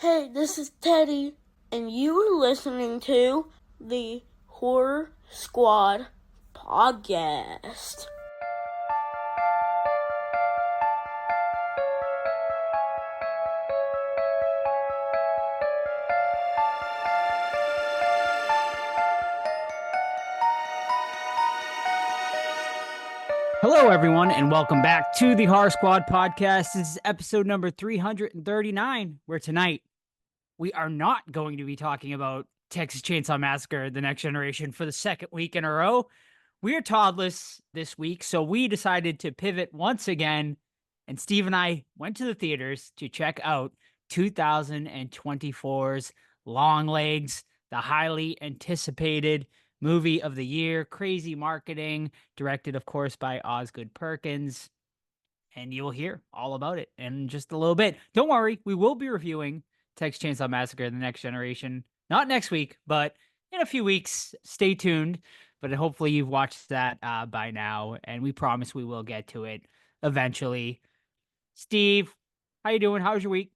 Hey, this is Teddy, and you are listening to the Horror Squad podcast. Hello, everyone, and welcome back to the Horror Squad podcast. This is episode number 339, where tonight we are not going to be talking about Texas Chainsaw Massacre: The Next Generation for the second week in a row. We are toddless this week, so we decided to pivot once again, and Steve and I went to the theaters to check out 2024's Longlegs, the highly anticipated movie of the year. Crazy marketing, directed, of course, by Osgood Perkins. And you will hear all about it in just a little bit. Don't worry, we will be reviewing Texas Chainsaw Massacre: The Next Generation. Not next week, but in a few weeks. Stay tuned. But hopefully you've watched that by now, and we promise we will get to it eventually. Steve, how you doing? How's your week?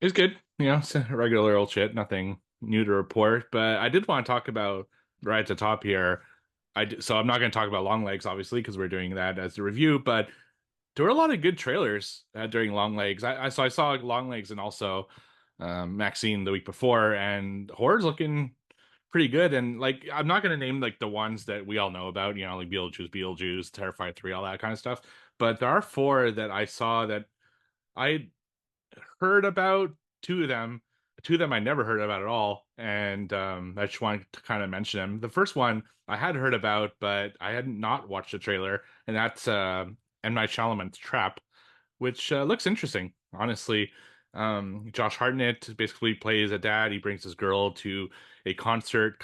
It was good. It's a regular old shit. Nothing new to report. But I did want to talk about right at the top here. So I'm not going to talk about Long Legs, obviously, because we're doing that as a review. But there were a lot of good trailers during Long Legs. I saw Long Legs and also Maxine the week before, and horror's looking pretty good. And like, I'm not going to name like the ones that we all know about. Like Beetlejuice, Terrifier 3, all that kind of stuff. But there are four that I saw that I heard about two of them. Two of them I never heard about at all, and I just wanted to kind of mention them. The first one I had heard about, but I had not watched the trailer, and that's M. Night Shyamalan's Trap, which looks interesting, honestly. Josh Hartnett basically plays a dad. He brings his girl to a concert,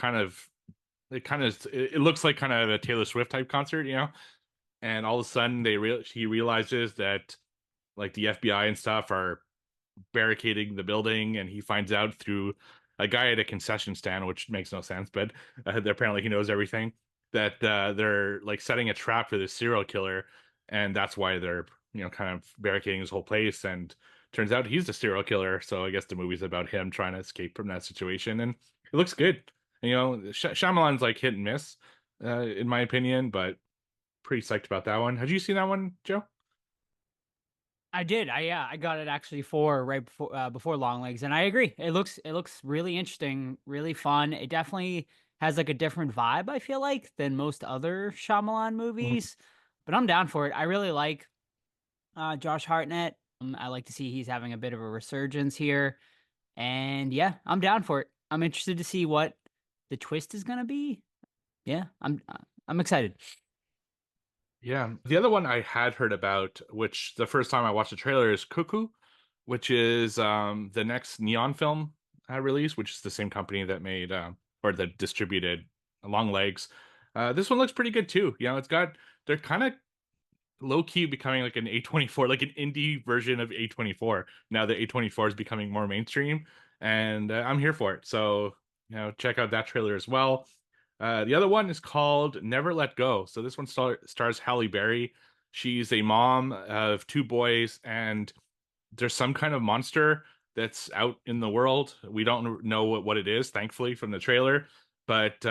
it looks like kind of a Taylor Swift type concert. And all of a sudden he realizes that like the FBI and stuff are barricading the building, and he finds out through a guy at a concession stand, which makes no sense, but apparently he knows everything, that they're like setting a trap for this serial killer, and that's why they're kind of barricading his whole place. And turns out he's the serial killer, so I guess the movie's about him trying to escape from that situation, and it looks good. Shyamalan's like hit and miss, in my opinion, but pretty psyched about that one. Have you seen that one, Joe? I did. I got it actually for right before Long Legs, and I agree. It looks really interesting, really fun. It definitely has like a different vibe, I feel like, than most other Shyamalan Mhm. movies. But I'm down for it. I really like Josh Hartnett. I like to see he's having a bit of a resurgence here, and yeah, I'm down for it. I'm interested to see what the twist is gonna be. Yeah, I'm excited. Yeah. The other one I had heard about, which the first time I watched the trailer, is Cuckoo, which is the next Neon film release, which is the same company that made or that distributed Long Legs. This one looks pretty good too. They're kind of low key becoming like an A24, like an indie version of A24. Now the A24 is becoming more mainstream, and I'm here for it. So, check out that trailer as well. The other one is called Never Let Go. So this one stars Halle Berry. She's a mom of two boys, and there's some kind of monster that's out in the world. We don't know what it is, thankfully, from the trailer. But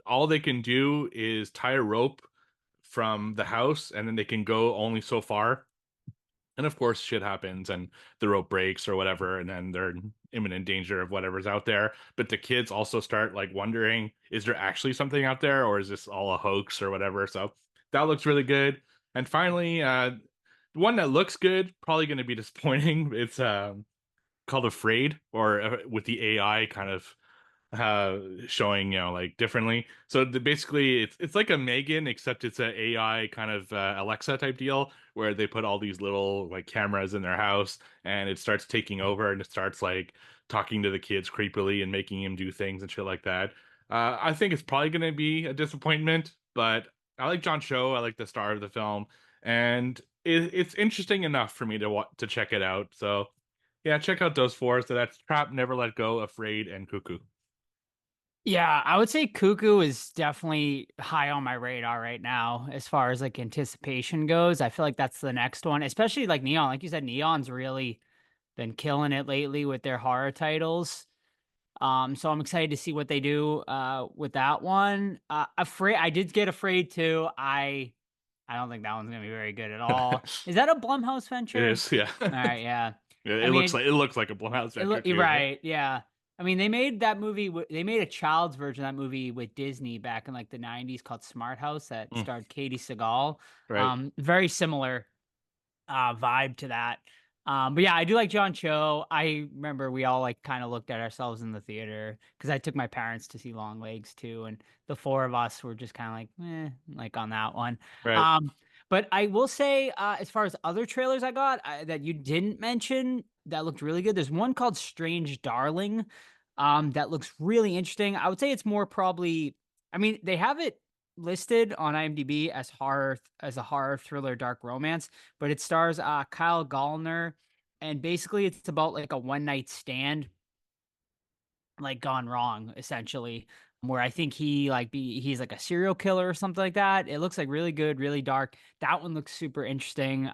all they can do is tie a rope from the house, and then they can go only so far. And of course, shit happens and the rope breaks or whatever, and then they're in imminent danger of whatever's out there. But the kids also start like wondering, is there actually something out there, or is this all a hoax or whatever? So that looks really good. And finally, one that looks good, probably going to be disappointing. It's called Afraid, or with the AI kind of showing like differently. So basically it's like a Megan, except it's a AI kind of Alexa type deal, where they put all these little like cameras in their house, and it starts taking over, and it starts like talking to the kids creepily and making him do things and shit like that. I think it's probably going to be a disappointment, but I like John Cho. I like the star of the film, and it's interesting enough for me to check it out. So yeah, check out those four. So that's Trap, Never Let Go, Afraid, and Cuckoo. Yeah, I would say Cuckoo is definitely high on my radar right now as far as like anticipation goes. I feel like that's the next one, especially like Neon. Like you said, Neon's really been killing it lately with their horror titles. So I'm excited to see what they do with that one. Afraid I did get Afraid too. I don't think that one's gonna be very good at all. Is that a Blumhouse It venture? is, yeah. All right, yeah. Yeah, I mean, it looks like a Blumhouse venture you're too, right? right, yeah. I mean, they made that movie. They made a child's version of that movie with Disney back in like the '90s called Smart House that Mm, starred Katie Seagal. right. Very similar vibe to that. But yeah, I do like John Cho. I remember we all like kind of looked at ourselves in the theater because I took my parents to see Longlegs too, and the four of us were just kind of like on that one. Right. Um, but I will say, as far as other trailers I got that you didn't mention that looked really good, there's one called Strange Darling, that looks really interesting. I would say it's more probably, I mean, they have it listed on IMDb as a horror thriller dark romance, but it stars Kyle Gallner, and basically it's about like a one night stand like gone wrong essentially, where I think he's like a serial killer or something like that. It looks like really good, really dark. That one looks super interesting.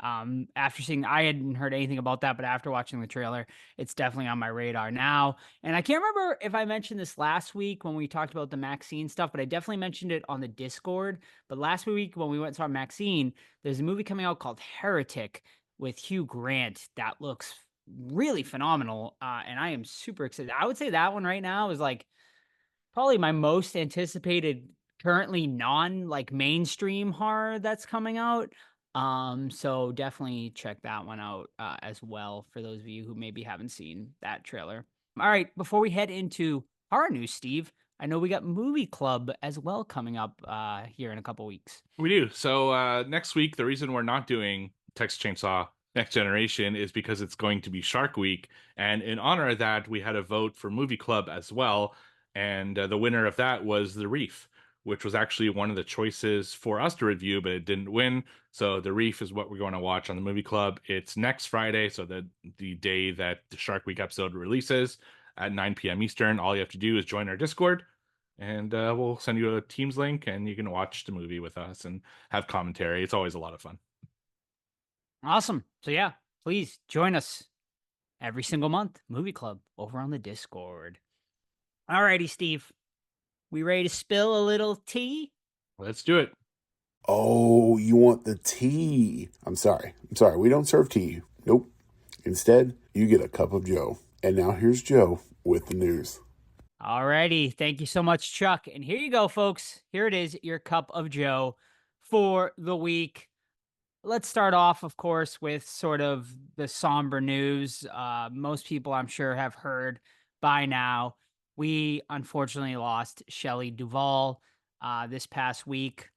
After seeing, I hadn't heard anything about that, but after watching the trailer, it's definitely on my radar now. And I can't remember if I mentioned this last week when we talked about the Maxine stuff, but I definitely mentioned it on the Discord. But last week when we went and saw Maxine, there's a movie coming out called Heretic with Hugh Grant that looks really phenomenal. And I am super excited. I would say that one right now is like probably my most anticipated currently non like mainstream horror that's coming out. So definitely check that one out as well for those of you who maybe haven't seen that trailer. All right, before we head into horror news, Steve, I know we got movie club as well coming up here in a couple weeks. We do. So next week, the reason we're not doing Texas Chainsaw Next Generation is because it's going to be Shark Week, and in honor of that, we had a vote for Movie Club as well, and the winner of that was The Reef, which was actually one of the choices for us to review, but it didn't win. So The Reef is what we're going to watch on the Movie Club. It's next Friday, so the day that the Shark Week episode releases at 9 p.m. Eastern. All you have to do is join our Discord, and we'll send you a Teams link, and you can watch the movie with us and have commentary. It's always a lot of fun. Awesome. So yeah, please join us every single month, Movie Club, over on the Discord. Alrighty, Steve. We ready to spill a little tea? Let's do it. Oh, you want the tea? I'm sorry. We don't serve tea. Nope. Instead, you get a cup of Joe. And now here's Joe with the news. Alrighty. Thank you so much, Chuck. And here you go, folks. Here it is, your cup of Joe for the week. Let's start off, of course, with sort of the somber news. Most people, I'm sure, have heard by now. We unfortunately lost Shelley Duvall this past week.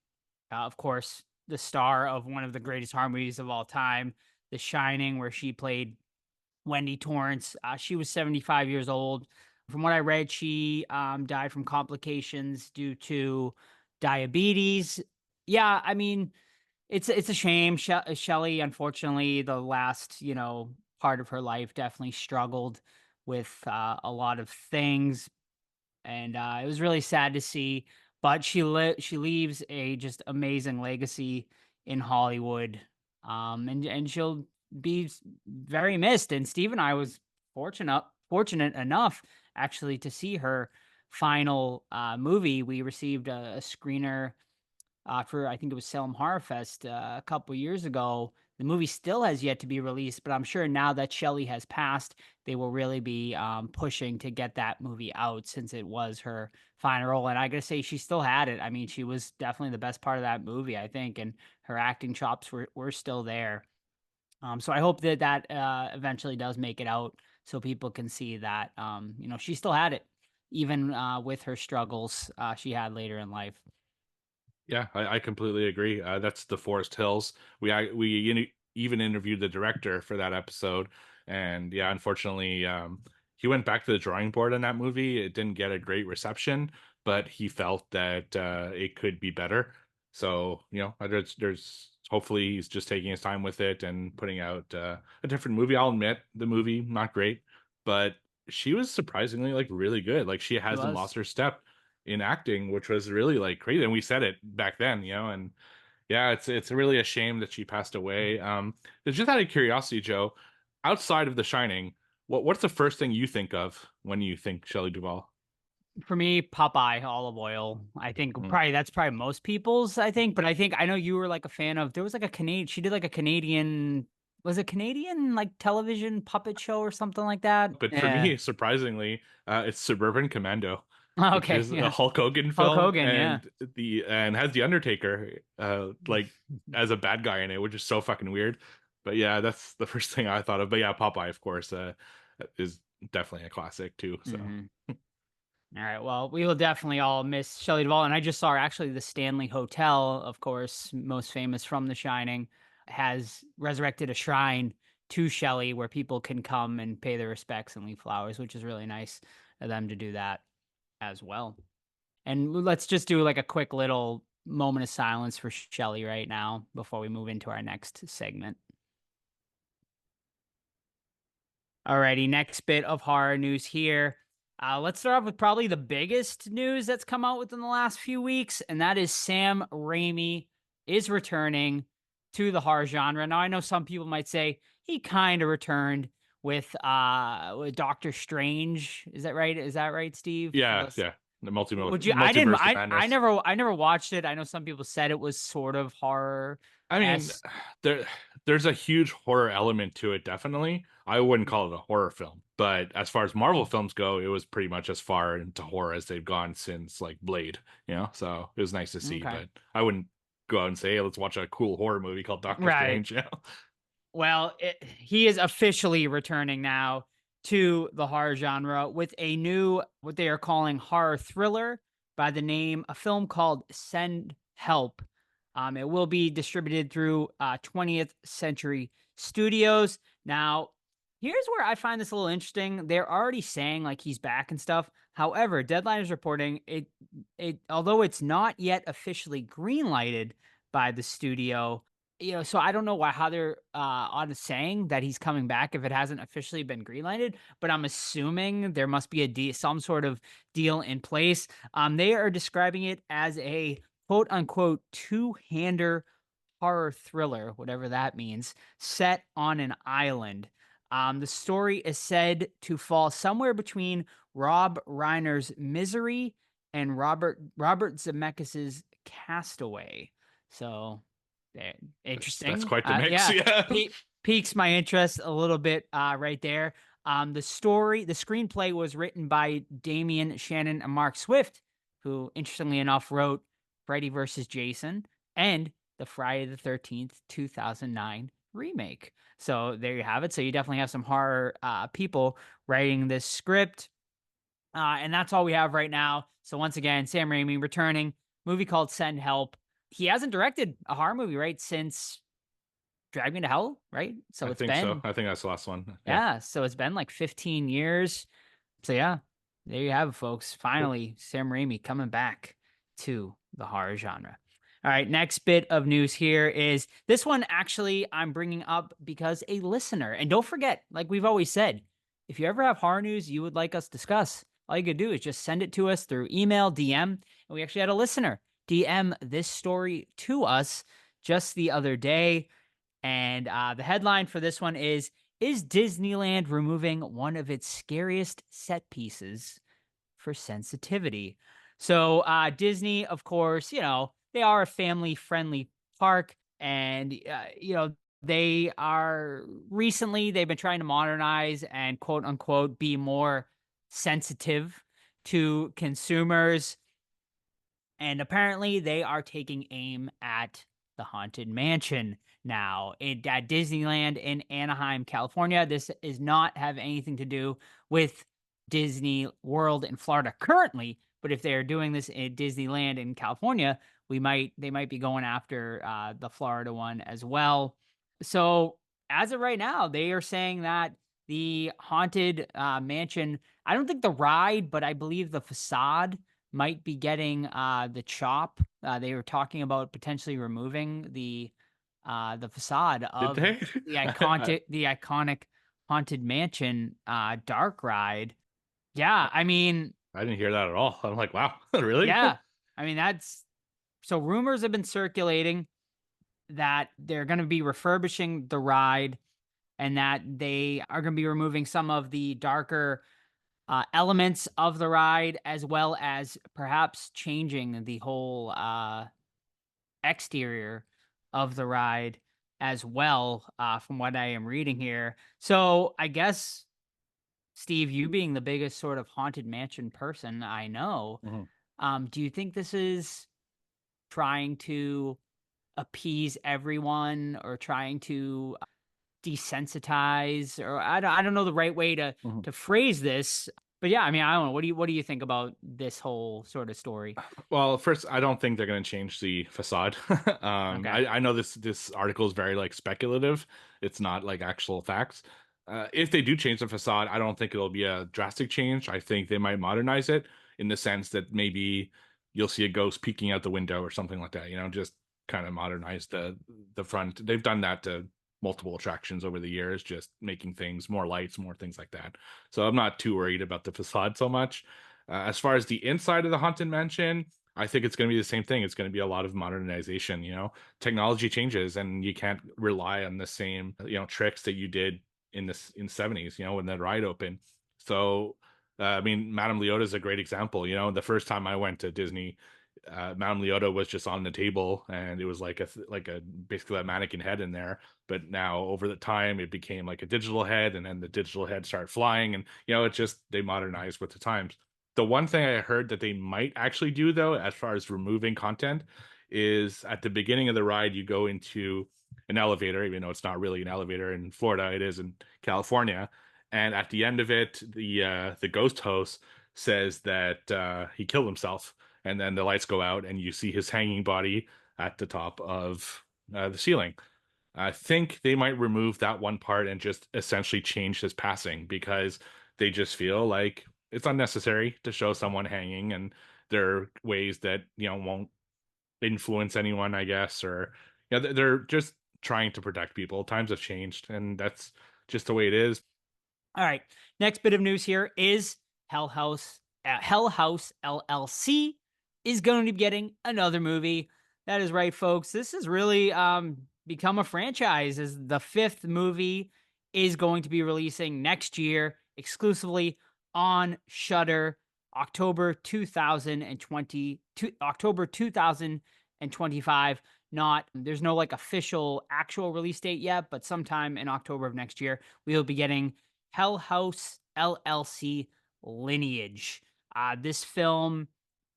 Of course, the star of one of the greatest horror movies of all time, The Shining, where she played Wendy Torrance. She was 75 years old. From what I read, she died from complications due to diabetes. Yeah, I mean, it's a shame. Shelley, unfortunately, the last part of her life definitely struggled with a lot of things, and it was really sad to see. But she leaves a just amazing legacy in Hollywood, and she'll be very missed. And Steve and I was fortunate enough actually to see her final movie. We received a screener for I think it was Salem Horror Fest a couple years ago. The movie still has yet to be released, but I'm sure now that Shelley has passed, they will really be pushing to get that movie out since it was her final role. And I gotta say, she still had it. I mean, she was definitely the best part of that movie, I think, and her acting chops were still there. So I hope that eventually does make it out so people can see that she still had it, even with her struggles she had later in life. Yeah, I completely agree. That's the Forest Hills. Even interviewed the director for that episode, and yeah, unfortunately, he went back to the drawing board on that movie. It didn't get a great reception, but he felt that it could be better. So there's hopefully he's just taking his time with it and putting out a different movie. I'll admit the movie not great, but she was surprisingly like really good. Like she It hasn't was. lost her step in acting, which was really like crazy. And we said it back then, and yeah, it's really a shame that she passed away. Just out of curiosity, Joe, outside of The Shining, what's the first thing you think of when you think Shelley Duvall? For me, Popeye olive oil. I think Mm. probably that's probably most people's, I think. But I know you were like a fan of, there was like a Canadian, she did like a Canadian, was it Canadian like television puppet show or something like that? But for Yeah. me, surprisingly, it's Suburban Commando, which Okay, is a yeah. Hulk Hogan Hulk film, Hogan, yeah. and has the Undertaker like as a bad guy in it, which is so fucking weird. But yeah, that's the first thing I thought of. But yeah, Popeye, of course, is definitely a classic too. So Mhm. All right. Well, we will definitely all miss Shelley Duvall. And I just saw actually the Stanley Hotel, of course, most famous from The Shining, has resurrected a shrine to Shelley where people can come and pay their respects and leave flowers, which is really nice of them to do that as well. And let's just do like a quick little moment of silence for Shelley right now before we move into our next segment. Alrighty, next bit of horror news here. Let's start off with probably the biggest news that's come out within the last few weeks, and that is Sam Raimi is returning to the horror genre. Now, I know some people might say he kind of returned with Doctor Strange. Is that right? Is that right, Steve? yeah, yeah, the Would you? I didn't. multiverse of madness. I never watched it. I know some people said it was sort of horror. I mean, there there's a huge horror element to it, definitely. I wouldn't call it a horror film, but as far as Marvel films go, it was pretty much as far into horror as they've gone since like Blade, so it was nice to see, Okay. but I wouldn't go out and say, hey, let's watch a cool horror movie called Doctor Right. Strange. Well, he is officially returning now to the horror genre with a new, what they are calling horror thriller by the name, a film called Send Help. It will be distributed through 20th Century Studios. Now, here's where I find this a little interesting. They're already saying like he's back and stuff. However, Deadline is reporting although it's not yet officially greenlighted by the studio, so I don't know how they're on saying that he's coming back if it hasn't officially been greenlighted, but I'm assuming there must be some sort of deal in place. They are describing it as a quote unquote two-hander horror thriller, whatever that means, set on an island. The story is said to fall somewhere between Rob Reiner's Misery and Robert Zemeckis's Castaway. So That's interesting. quite the mix. Yeah, Yeah. piques my interest a little bit right there. The screenplay was written by Damian Shannon and Mark Swift, who, interestingly enough, wrote Freddy vs. Jason and the Friday the 13th, 2009 remake. So there you have it. So you definitely have some horror people writing this script. And that's all we have right now. So once again, Sam Raimi returning, movie called Send Help. He hasn't directed a horror movie, right, since Drag Me to Hell, right? So I it's think so. been, I think that's the last one. yeah, so it's been like 15 years. So yeah, there you have it, folks. Finally, Sam Raimi coming back to the horror genre. All right, next bit of news here is this one actually I'm bringing up because a listener, and don't forget, like we've always said, if you ever have horror news you would like us to discuss, all you could do is just send it to us through email, DM, and we actually had a listener DM this story to us just the other day. And the headline for this one is Disneyland removing one of its scariest set pieces for sensitivity? So Disney, of course, they are a family-friendly park. And, they've been trying to modernize and quote unquote be more sensitive to consumers. And apparently they are taking aim at the Haunted Mansion now at Disneyland in Anaheim, California. This does not have anything to do with Disney World in Florida currently, but if they are doing this at Disneyland in California, they might be going after the Florida one as well. So as of right now, they are saying that the Haunted Mansion, I don't think the ride, but I believe the facade might be getting the chop. They were talking about potentially removing the facade Did of they? the iconic Haunted Mansion dark ride. Yeah, I mean, I didn't hear that at all. I'm like, wow, really? yeah. I mean, so rumors have been circulating that they're going to be refurbishing the ride and that they are going to be removing some of the darker elements of the ride, as well as perhaps changing the whole exterior of the ride as well, from what I am reading here. So I guess, Steve, you being the biggest sort of haunted mansion person I know, do you think this is trying to appease everyone or trying to desensitize, or I don't know the right way to phrase this, but yeah, I mean, I don't know. What do you think about this whole sort of story? Well, first, I don't think they're going to change the facade. Okay. I know this article is very like speculative. It's not like actual facts. If they do change the facade, I don't think it'll be a drastic change. I think they might modernize it in the sense that maybe you'll see a ghost peeking out the window or something like that. You know, just kind of modernize the front. They've done that to multiple attractions over the years, just making things more lights, more things like that. So I'm not too worried about the facade so much. As far as the inside of the haunted mansion, I think it's going to be the same thing. It's going to be a lot of modernization. You know, technology changes, and you can't rely on the same tricks that you did in '70s. You know, when the ride opened. So, I mean, Madame Leota is a great example. You know, the first time I went to Disney, Madame Leota was just on the table, and it was like a basically a mannequin head in there. But now over the time, it became like a digital head, and then the digital head started flying, and it just they modernized with the times. The one thing I heard that they might actually do, though, as far as removing content, is at the beginning of the ride, you go into an elevator, even though it's not really an elevator in Florida, it is in California. And at the end of it, the ghost host says that he killed himself, and then the lights go out, and you see his hanging body at the top of the ceiling. I think they might remove that one part and just essentially change his passing, because they just feel like it's unnecessary to show someone hanging, and there are ways that won't influence anyone, I guess, or they're just trying to protect people. Times have changed, and that's just the way it is. All right. Next bit of news here is Hell House LLC is going to be getting another movie. That is right, folks. This has really become a franchise, as the fifth movie is going to be releasing next year exclusively on Shudder, October 2025. There's no like official actual release date yet, but sometime in October of next year, we will be getting Hell House LLC Lineage. This film,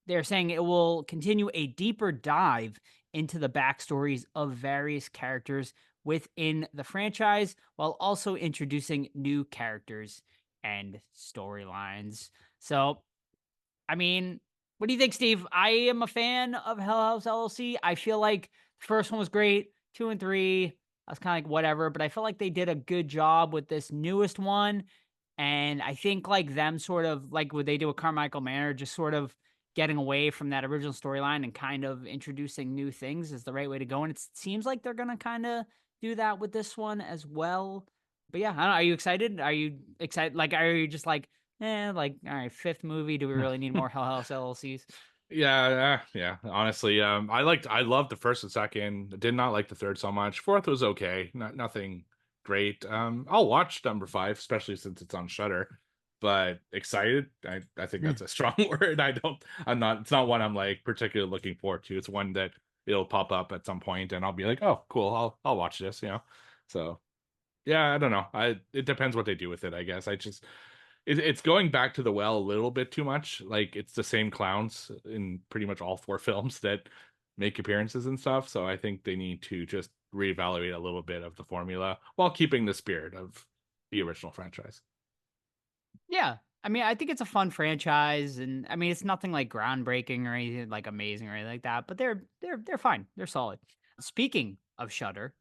they're saying it will continue a deeper dive into the backstories of various characters within the franchise, while also introducing new characters and storylines. So, I mean, what do you think, Steve? I am a fan of Hell House LLC. I feel like the first one was great. 2 and 3, I was kind of like whatever, but I feel like they did a good job with this newest one. And I think like them sort of like what they do with Carmichael Manor, just sort of getting away from that original storyline and kind of introducing new things is the right way to go. And it seems like they're going to kind of do that with this one as well. But yeah, I don't know, are you excited? Are you excited? Like, are you just like, like, all right, fifth movie. Do we really need more Hell House LLCs? Yeah. Honestly, I loved the first and second. Did not like the third so much. Fourth was okay. Nothing great. I'll watch number 5, especially since it's on Shudder. But excited, I think that's a strong word. I'm not. It's not one I'm like particularly looking forward to. It's one that it'll pop up at some point, and I'll be like, oh, cool. I'll watch this. So yeah, I don't know. It depends what they do with it, I guess. It's going back to the well a little bit too much. Like, it's the same clowns in pretty much all 4 films that make appearances and stuff. So I think they need to just reevaluate a little bit of the formula while keeping the spirit of the original franchise. Yeah. I mean, I think it's a fun franchise, and I mean, it's nothing like groundbreaking or anything like amazing or anything like that, but they're fine. They're solid. Speaking of Shudder,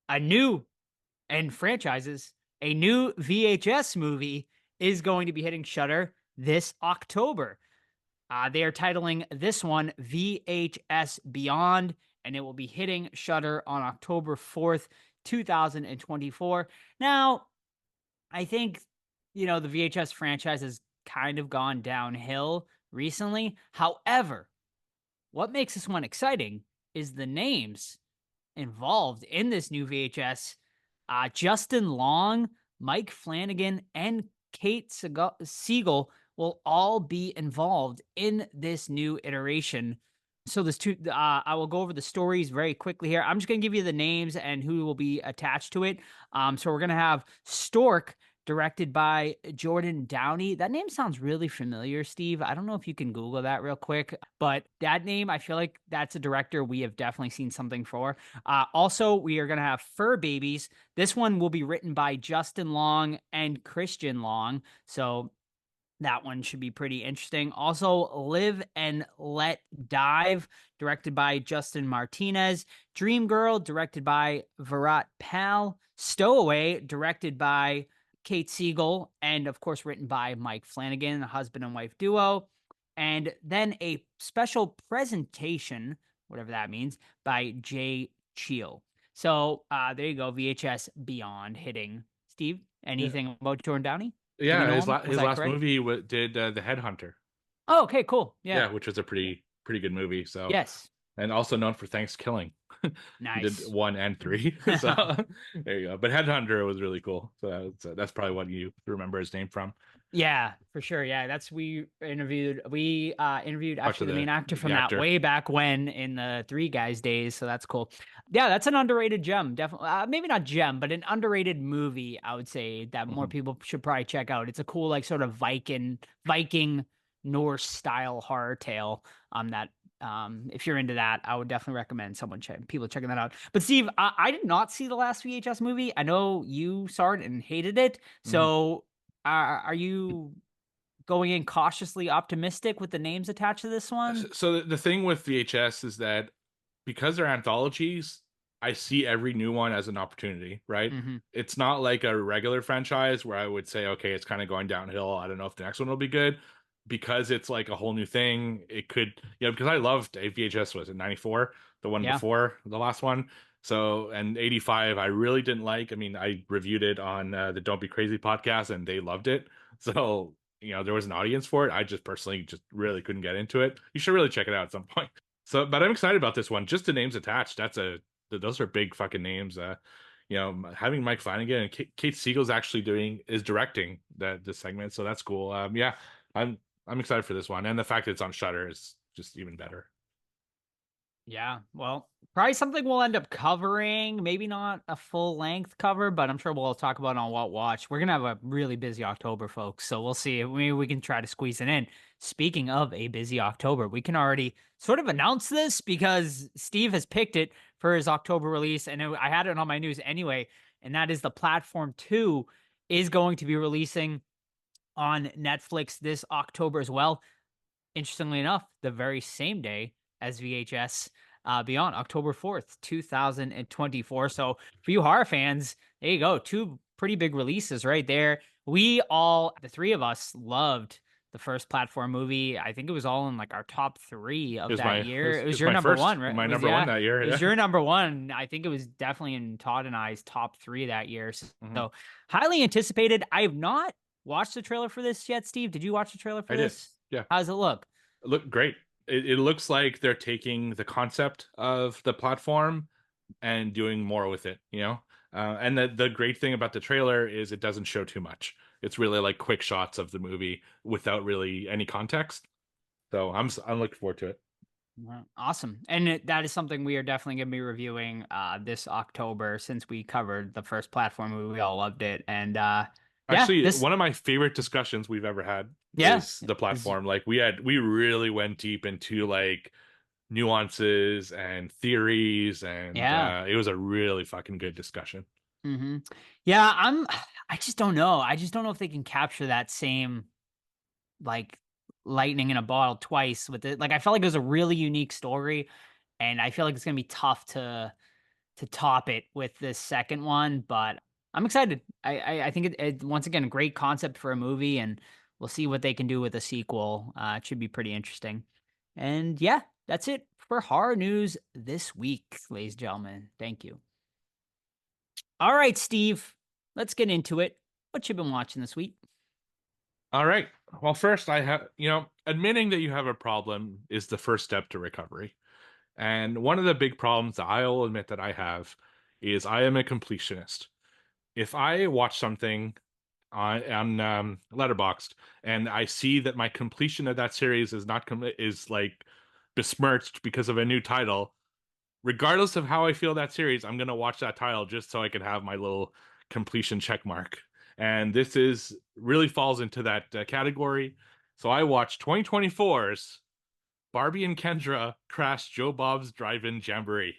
a new and franchises, a new VHS movie is going to be hitting Shudder this October. They are titling this one VHS Beyond, and it will be hitting Shudder on October 4th, 2024. Now, I think, the VHS franchise has kind of gone downhill recently. However, what makes this one exciting is the names involved in this new VHS Justin Long, Mike Flanagan, and Kate Siegel will all be involved in this new iteration. So there's two. I will go over the stories very quickly here. I'm just going to give you the names and who will be attached to it. So we're going to have Stork, directed by Jordan Downey. That name sounds really familiar, Steve. I don't know if you can Google that real quick, but that name, I feel like that's a director we have definitely seen something for. Also, we are going to have Fur Babies. This one will be written by Justin Long and Christian Long. So that one should be pretty interesting. Also, Live and Let Dive, directed by Justin Martinez. Dream Girl, directed by Virat Pal. Stowaway, directed by Kate Siegel, and of course, written by Mike Flanagan, a husband and wife duo. And then a special presentation, whatever that means, by Jay Cheel. So there you go, VHS Beyond hitting. Steve, anything about Jordan Downey? Do we Yeah, know his, him? his Was I last correct? movie did The Headhunter. Oh, okay, cool. Yeah. Yeah, which was a pretty good movie. So Yes. and also known for Thanksgiving. He did Nice. 1 and 3. So there you go. But Headhunter was really cool. So that's probably what you remember his name from. Yeah, for sure. Yeah, we interviewed actually the the main actor from the that actor. way back when in the Three Guys days, so that's cool. Yeah, that's an underrated gem. Definitely, maybe not gem, but an underrated movie, I would say, that more people should probably check out. It's a cool, like, sort of Viking Norse style horror tale. That if you're into that, I would definitely recommend people checking that out. But Steve, I did not see the last VHS movie. I know you saw it and hated it, so. Are you going in cautiously optimistic with the names attached to this one? So the thing with VHS is that because they're anthologies, I see every new one as an opportunity, right? Mm-hmm. It's not like a regular franchise where I would say, okay, it's kind of going downhill. I don't know if the next one will be good. Because it's like a whole new thing, it could, because I loved VHS, was it 94, the one Yeah. before the last one. So, and 85, I really didn't like. I mean, I reviewed it on the Don't Be Crazy podcast and they loved it. So, there was an audience for it. I just personally just really couldn't get into it. You should really check it out at some point. So, but I'm excited about this one. Just the names attached. Those are big fucking names. Having Mike Flanagan and Kate Siegel's actually is directing this segment. So that's cool. Yeah, I'm excited for this one. And the fact that it's on Shudder is just even better. Yeah, well, probably something we'll end up covering. Maybe not a full length cover, but I'm sure we'll talk about it on What Watch. We're gonna have a really busy October, folks. So we'll see. Maybe we can try to squeeze it in. Speaking of a busy October, we can already sort of announce this because Steve has picked it for his October release, and I had it on my news anyway. And that is the Platform 2 is going to be releasing on Netflix this October as well. Interestingly enough, the very same day as VHS Beyond, October 4th, 2024. So for you horror fans, there you go. Two pretty big releases right there. The three of us, loved the first Platform movie. I think it was all in like our top 3 of that year. It was your number one, right? My number one that year. It was your number one. I think it was definitely in Todd and I's top 3 that year. So highly anticipated. I have not watched the trailer for this yet, Steve. Did you watch the trailer for this? Yeah. How does it look? Look great. It looks like they're taking the concept of the platform and doing more with it, and the great thing about the trailer is it doesn't show too much. It's really like quick shots of the movie without really any context. So I'm looking forward to it. Awesome. And that is something we are definitely going to be reviewing this October, since we covered the first Platform movie. We all loved it. And actually, one of my favorite discussions we've ever had is the platform. Like we really went deep into like nuances and theories, and it was a really fucking good discussion. Yeah, I just don't know. I just don't know if they can capture that same like lightning in a bottle twice with it. Like I felt like it was a really unique story, and I feel like it's gonna be tough to top it with this second one. But I'm excited. I think it once again, a great concept for a movie, and we'll see what they can do with a sequel. It should be pretty interesting. And yeah, that's it for horror news this week, ladies and gentlemen. Thank you. All right, Steve, let's get into it. What you been watching this week? All right. Well, first I have, admitting that you have a problem is the first step to recovery. And one of the big problems that I'll admit that I have is I am a completionist. if I watch something on Letterboxd and I see that my completion of that series is not is like besmirched because of a new title, regardless of how I feel that series, I'm gonna watch that title just so I can have my little completion check mark. And this is really falls into that category. So I watched 2024's Barbie and Kendra Crash Joe Bob's Drive-In Jamboree.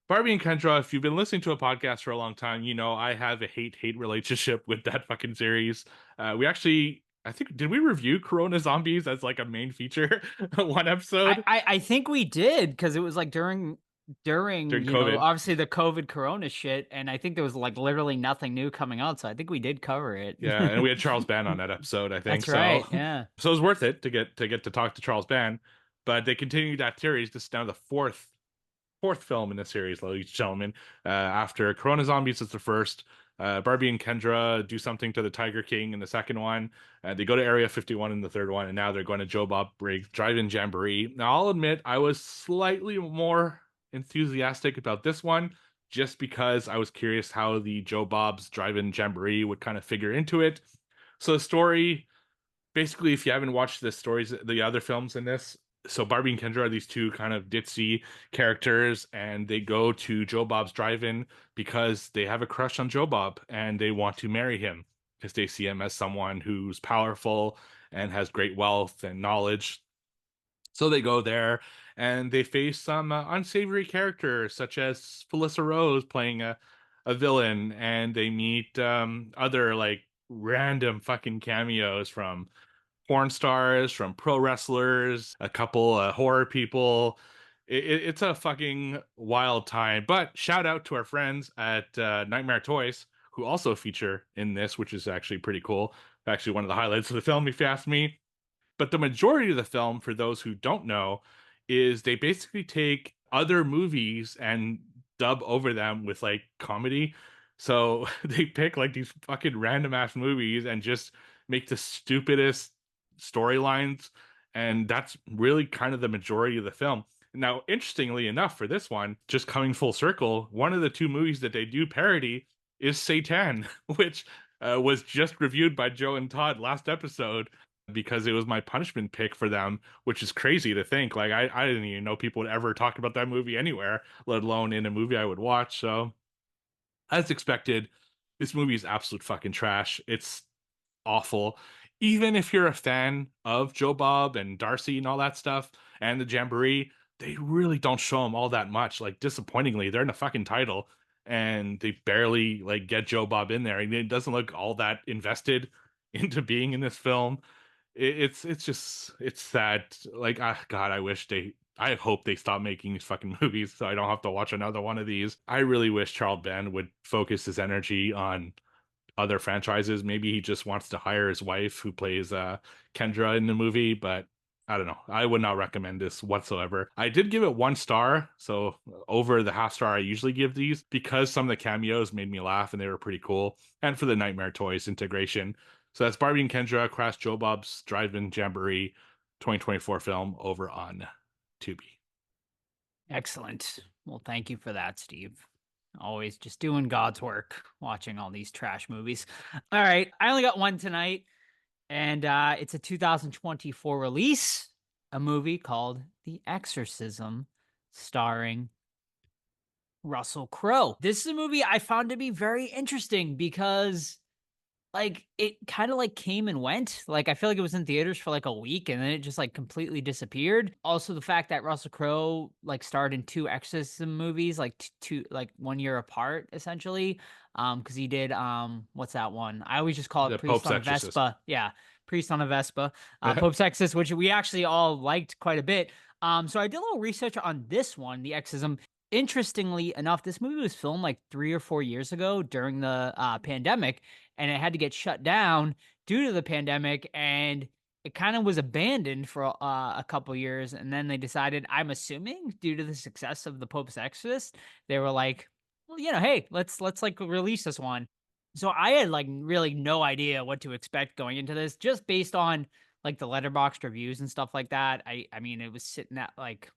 Barbie and Kendra, if you've been listening to a podcast for a long time, you know I have a hate-hate relationship with that fucking series. We actually, I think, did we review Corona Zombies as like a main feature one episode I think we did, because it was like during during you know, COVID? obviously the COVID Corona shit, and I think there was like literally nothing new coming out, so I think we did cover it. Yeah, and we had Charles Band on that episode, I think. That's right. So Yeah. so it was worth it to get to talk to Charles Band. But they continued that series. This is now the fourth film in the series, ladies and gentlemen. After Corona Zombies is the first. Barbie and Kendra do something to the Tiger King in the second one. They go to Area 51 in the third one, and now they're going to Joe Bob Briggs Drive-In Jamboree. Now, I'll admit I was slightly more enthusiastic about this one, just because I was curious how the Joe Bob's Drive-In Jamboree would kind of figure into it. So the story, basically, if you haven't watched the other films in this, so Barbie and Kendra are these two kind of ditzy characters, and they go to Joe Bob's drive-in because they have a crush on Joe Bob and they want to marry him because they see him as someone who's powerful and has great wealth and knowledge. So they go there and they face some unsavory characters, such as Felissa Rose playing a villain, and they meet other like random fucking cameos from porn stars, from pro wrestlers, a couple horror people. It's a fucking wild time. But shout out to our friends at Nightmare Toys, who also feature in this, which is actually pretty cool. Actually, one of the highlights of the film, if you ask me. But the majority of the film, for those who don't know, is they basically take other movies and dub over them with like comedy. So they pick like these fucking random ass movies and just make the stupidest storylines. And that's really kind of the majority of the film. Now, interestingly enough, for this one, just coming full circle, one of the two movies that they do parody is Satan, which was just reviewed by Joe and Todd last episode because it was my punishment pick for them, which is crazy to think. Like, I didn't even know people would ever talk about that movie anywhere, let alone in a movie I would watch. So, as expected, this movie is absolute fucking trash. It's awful. Even if you're a fan of Joe Bob and Darcy and all that stuff and the Jamboree, they really don't show them all that much. Like, disappointingly, they're in the fucking title and they barely like get Joe Bob in there, and it doesn't look all that invested into being in this film. It's just it's sad. Like, God, I hope they stop making these fucking movies so I don't have to watch another one of these. I really wish Charles Band would focus his energy on other franchises. Maybe he just wants to hire his wife who plays Kendra in the movie, but I don't know. I would not recommend this whatsoever. I did give it 1 star, so over the half star I usually give these, because some of the cameos made me laugh and they were pretty cool, and for the Nightmare Toys integration. So that's Barbie and Kendra Crash Joe Bob's Drive-In Jamboree 2024 film over on Tubi. Excellent. Well, thank you for that, Steve. Always just doing God's work, watching all these trash movies. All right, I only got one tonight, and it's a 2024 release, a movie called The Exorcism, starring Russell Crowe. This is a movie I found to be very interesting because like it kind of like came and went. Like I feel like it was in theaters for like a week and then it just like completely disappeared. Also the fact that Russell Crowe like starred in two exorcism movies like two like 1 year apart essentially. Cuz he did what's that one? I always just call it The Priest Pope's on a Exorcist. Vespa. Yeah, Priest on a Vespa. Pope's Exorcist, which we actually all liked quite a bit. So I did a little research on this one, The Exorcism. Interestingly enough, this movie was filmed like 3 or 4 years ago during the pandemic, and it had to get shut down due to the pandemic, and it kind of was abandoned for a couple years, and then they decided, I'm assuming due to the success of the Pope's Exorcist, they were like, well, you know, hey, let's like release this one. So I had like really no idea what to expect going into this, just based on like the Letterboxd reviews and stuff like that. I mean, it was sitting at like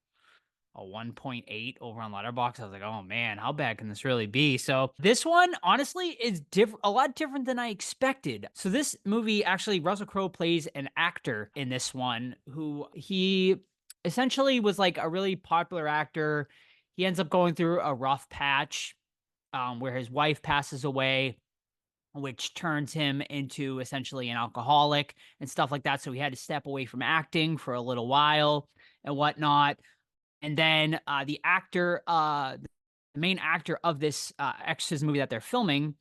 a 1.8 over on Letterboxd. I was like, oh man, how bad can this really be? So this one honestly is a lot different than I expected. So this movie, actually, Russell Crowe plays an actor in this one who he essentially was like a really popular actor. He ends up going through a rough patch where his wife passes away, which turns him into essentially an alcoholic and stuff like that. So he had to step away from acting for a little while and whatnot. And then the main actor of this exorcism movie that they're filming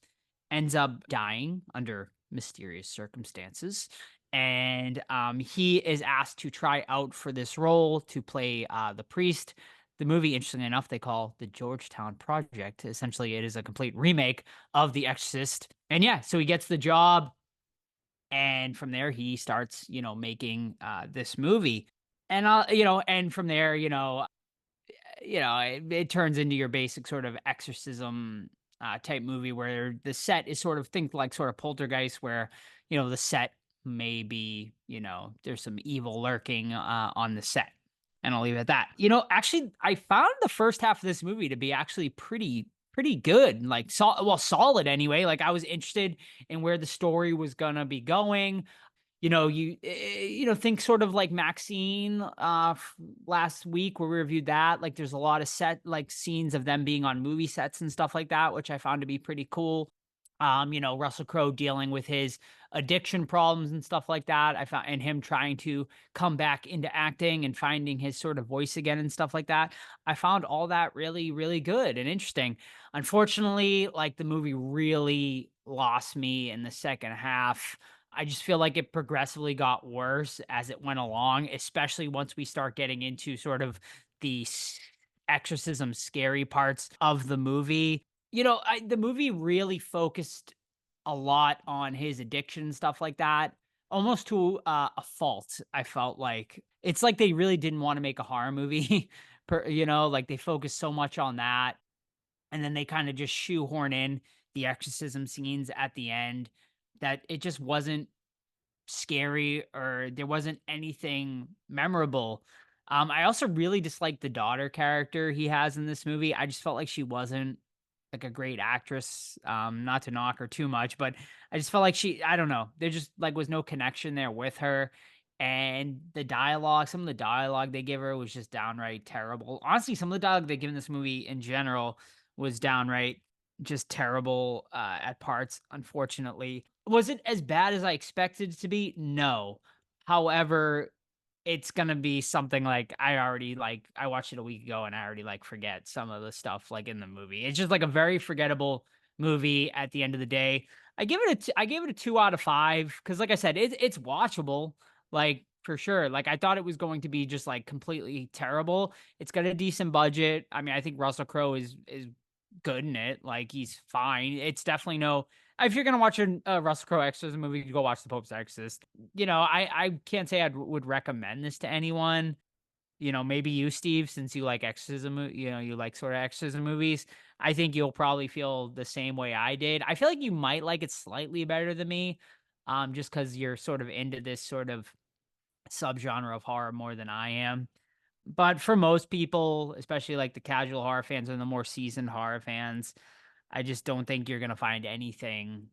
ends up dying under mysterious circumstances. And he is asked to try out for this role to play the priest. The movie, interestingly enough, they call the Georgetown Project. Essentially, it is a complete remake of The Exorcist. And yeah, so he gets the job. And from there, he starts, making this movie. And, and from there, it turns into your basic sort of exorcism type movie where the set is sort of think like sort of Poltergeist, where the set may be there's some evil lurking on the set, and I'll leave it at that. Actually, I found the first half of this movie to be actually pretty good, like solid anyway. Like I was interested in where the story was gonna be going. Think sort of like Maxine last week where we reviewed that. Like there's a lot of scenes of them being on movie sets and stuff like that, which I found to be pretty cool. Russell Crowe dealing with his addiction problems and stuff like that. I found, and him trying to come back into acting and finding his sort of voice again and stuff like that. I found all that really, really good and interesting. Unfortunately, like the movie really lost me in the second half. I just feel like it progressively got worse as it went along, especially once we start getting into sort of the exorcism scary parts of the movie. The movie really focused a lot on his addiction and stuff like that, almost to a fault. I felt like it's like they really didn't want to make a horror movie, like they focused so much on that, and then they kind of just shoehorn in the exorcism scenes at the end that it just wasn't scary or there wasn't anything memorable. I also really disliked the daughter character he has in this movie. I just felt like she wasn't like a great actress. Not to knock her too much, but I just felt like I don't know, there just like was no connection there with her. And some of the dialogue they give her was just downright terrible. Honestly, some of the dialogue they give in this movie in general was downright just terrible at parts, unfortunately. Was it as bad as I expected it to be? No. However, it's gonna be something like I watched it a week ago and I already like forget some of the stuff like in the movie. It's just like a very forgettable movie at the end of the day. I gave it a 2 out of 5 because like I said, it's watchable, like for sure. Like I thought it was going to be just like completely terrible. It's got a decent budget. I mean, I think Russell Crowe is good in it. Like he's fine. It's definitely no. If you're gonna watch a Russell Crowe exorcism movie, go watch The Pope's Exorcist. I can't say I would recommend this to anyone. Maybe you, Steve, since you like exorcism. You like sort of exorcism movies. I think you'll probably feel the same way I did. I feel like you might like it slightly better than me, just because you're sort of into this sort of subgenre of horror more than I am. But for most people, especially like the casual horror fans and the more seasoned horror fans, I just don't think you're gonna find anything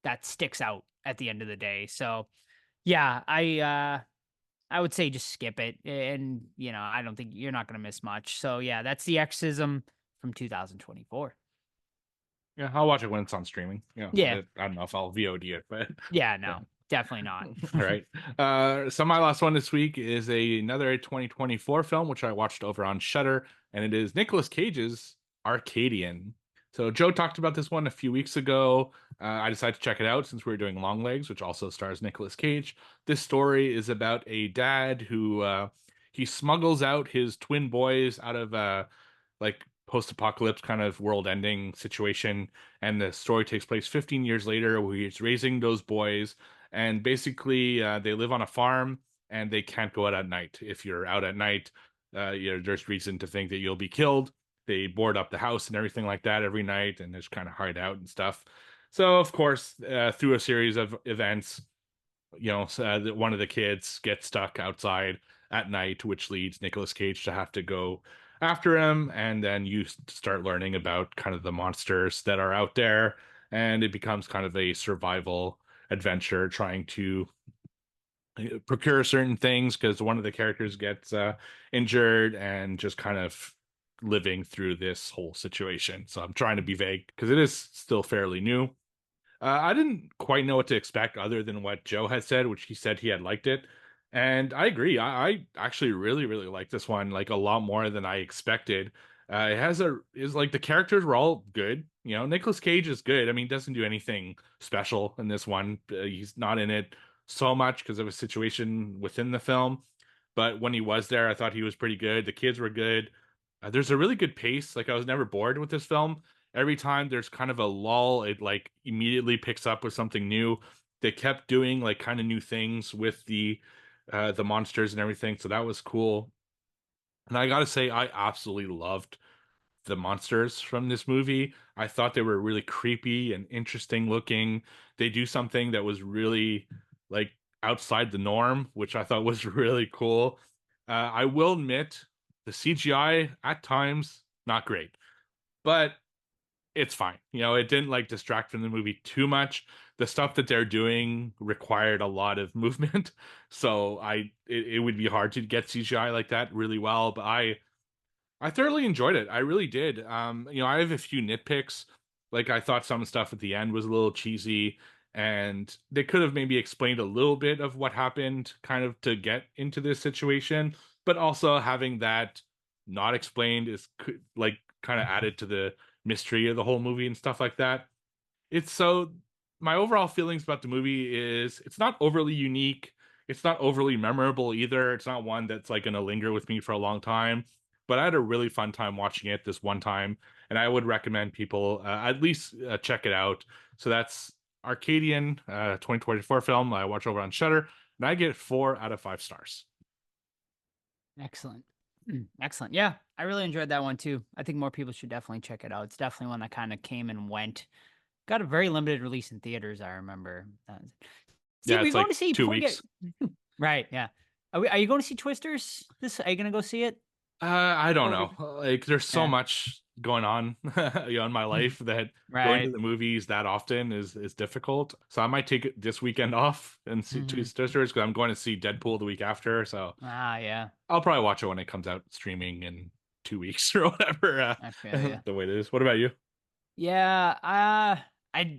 that sticks out at the end of the day. So yeah, I would say just skip it. And I don't think you're not gonna miss much. So yeah, that's The Exorcism from 2024. Yeah, I'll watch it when it's on streaming. Yeah. I don't know if I'll VOD it, but Yeah, no, definitely not. all right. So my last one this week is another 2024 film, which I watched over on Shudder, and it is Nicolas Cage's Arcadian. So Joe talked about this one a few weeks ago. I decided to check it out since we were doing Longlegs, which also stars Nicolas Cage. This story is about a dad who he smuggles out his twin boys out of like post-apocalypse kind of world-ending situation, and the story takes place 15 years later where he's raising those boys, and basically they live on a farm and they can't go out at night. If you're out at night, there's reason to think that you'll be killed. They board up the house and everything like that every night, and it's kind of hide out and stuff. So of course, through a series of events, one of the kids gets stuck outside at night, which leads Nicolas Cage to have to go after him. And then you start learning about kind of the monsters that are out there. And it becomes kind of a survival adventure trying to procure certain things because one of the characters gets injured and just kind of living through this whole situation. So I'm trying to be vague because it is still fairly new. I didn't quite know what to expect other than what Joe had said, which he said he had liked it. And I agree. I actually really, really like this one, like a lot more than I expected. It has is like the characters were all good. You know, Nicolas Cage is good. I mean, doesn't do anything special in this one. He's not in it so much because of a situation within the film. But when he was there, I thought he was pretty good. The kids were good. There's a really good pace. Like I was never bored with this film. Every time there's kind of a lull, it like immediately picks up with something new. They kept doing like kind of new things with the monsters and everything, so that was cool. And I gotta say, I absolutely loved the monsters from this movie. I thought they were really creepy and interesting looking. They do something that was really like outside the norm, which I thought was really cool. I will admit the CGI at times not great, but it's fine. You know, it didn't like distract from the movie too much. The stuff that they're doing required a lot of movement, so it would be hard to get CGI like that really well. But I thoroughly enjoyed it. I really did. You know, I have a few nitpicks. Like I thought some stuff at the end was a little cheesy, and they could have maybe explained a little bit of what happened, kind of to get into this situation. But also having that not explained is like kind of added to the mystery of the whole movie and stuff like that. It's so my overall feelings about the movie is it's not overly unique. It's not overly memorable either. It's not one that's like going to linger with me for a long time. But I had a really fun time watching it this one time, and I would recommend people at least check it out. So that's Arcadian 2024 film I watch over on Shutter, and I get 4 out of 5 stars. Excellent. Excellent. Yeah, I really enjoyed that one too. I think more people should definitely check it out. It's definitely one that kind of came and went. Got a very limited release in theaters, I remember. Steve, Yeah, are you it's going like to see 2 weeks. Right, yeah. Are you going to see Twisters? Are you going to go see it? I don't Or- know. Like, there's so Yeah. much going on, in my life that going to Right. the movies that often is difficult. So I might take it this weekend off and see two Mhm. sisters because I'm going to see Deadpool the week after. So Ah, yeah. I'll probably watch it when it comes out streaming in 2 weeks or whatever. I feel you. The way it is. What about you? Yeah, I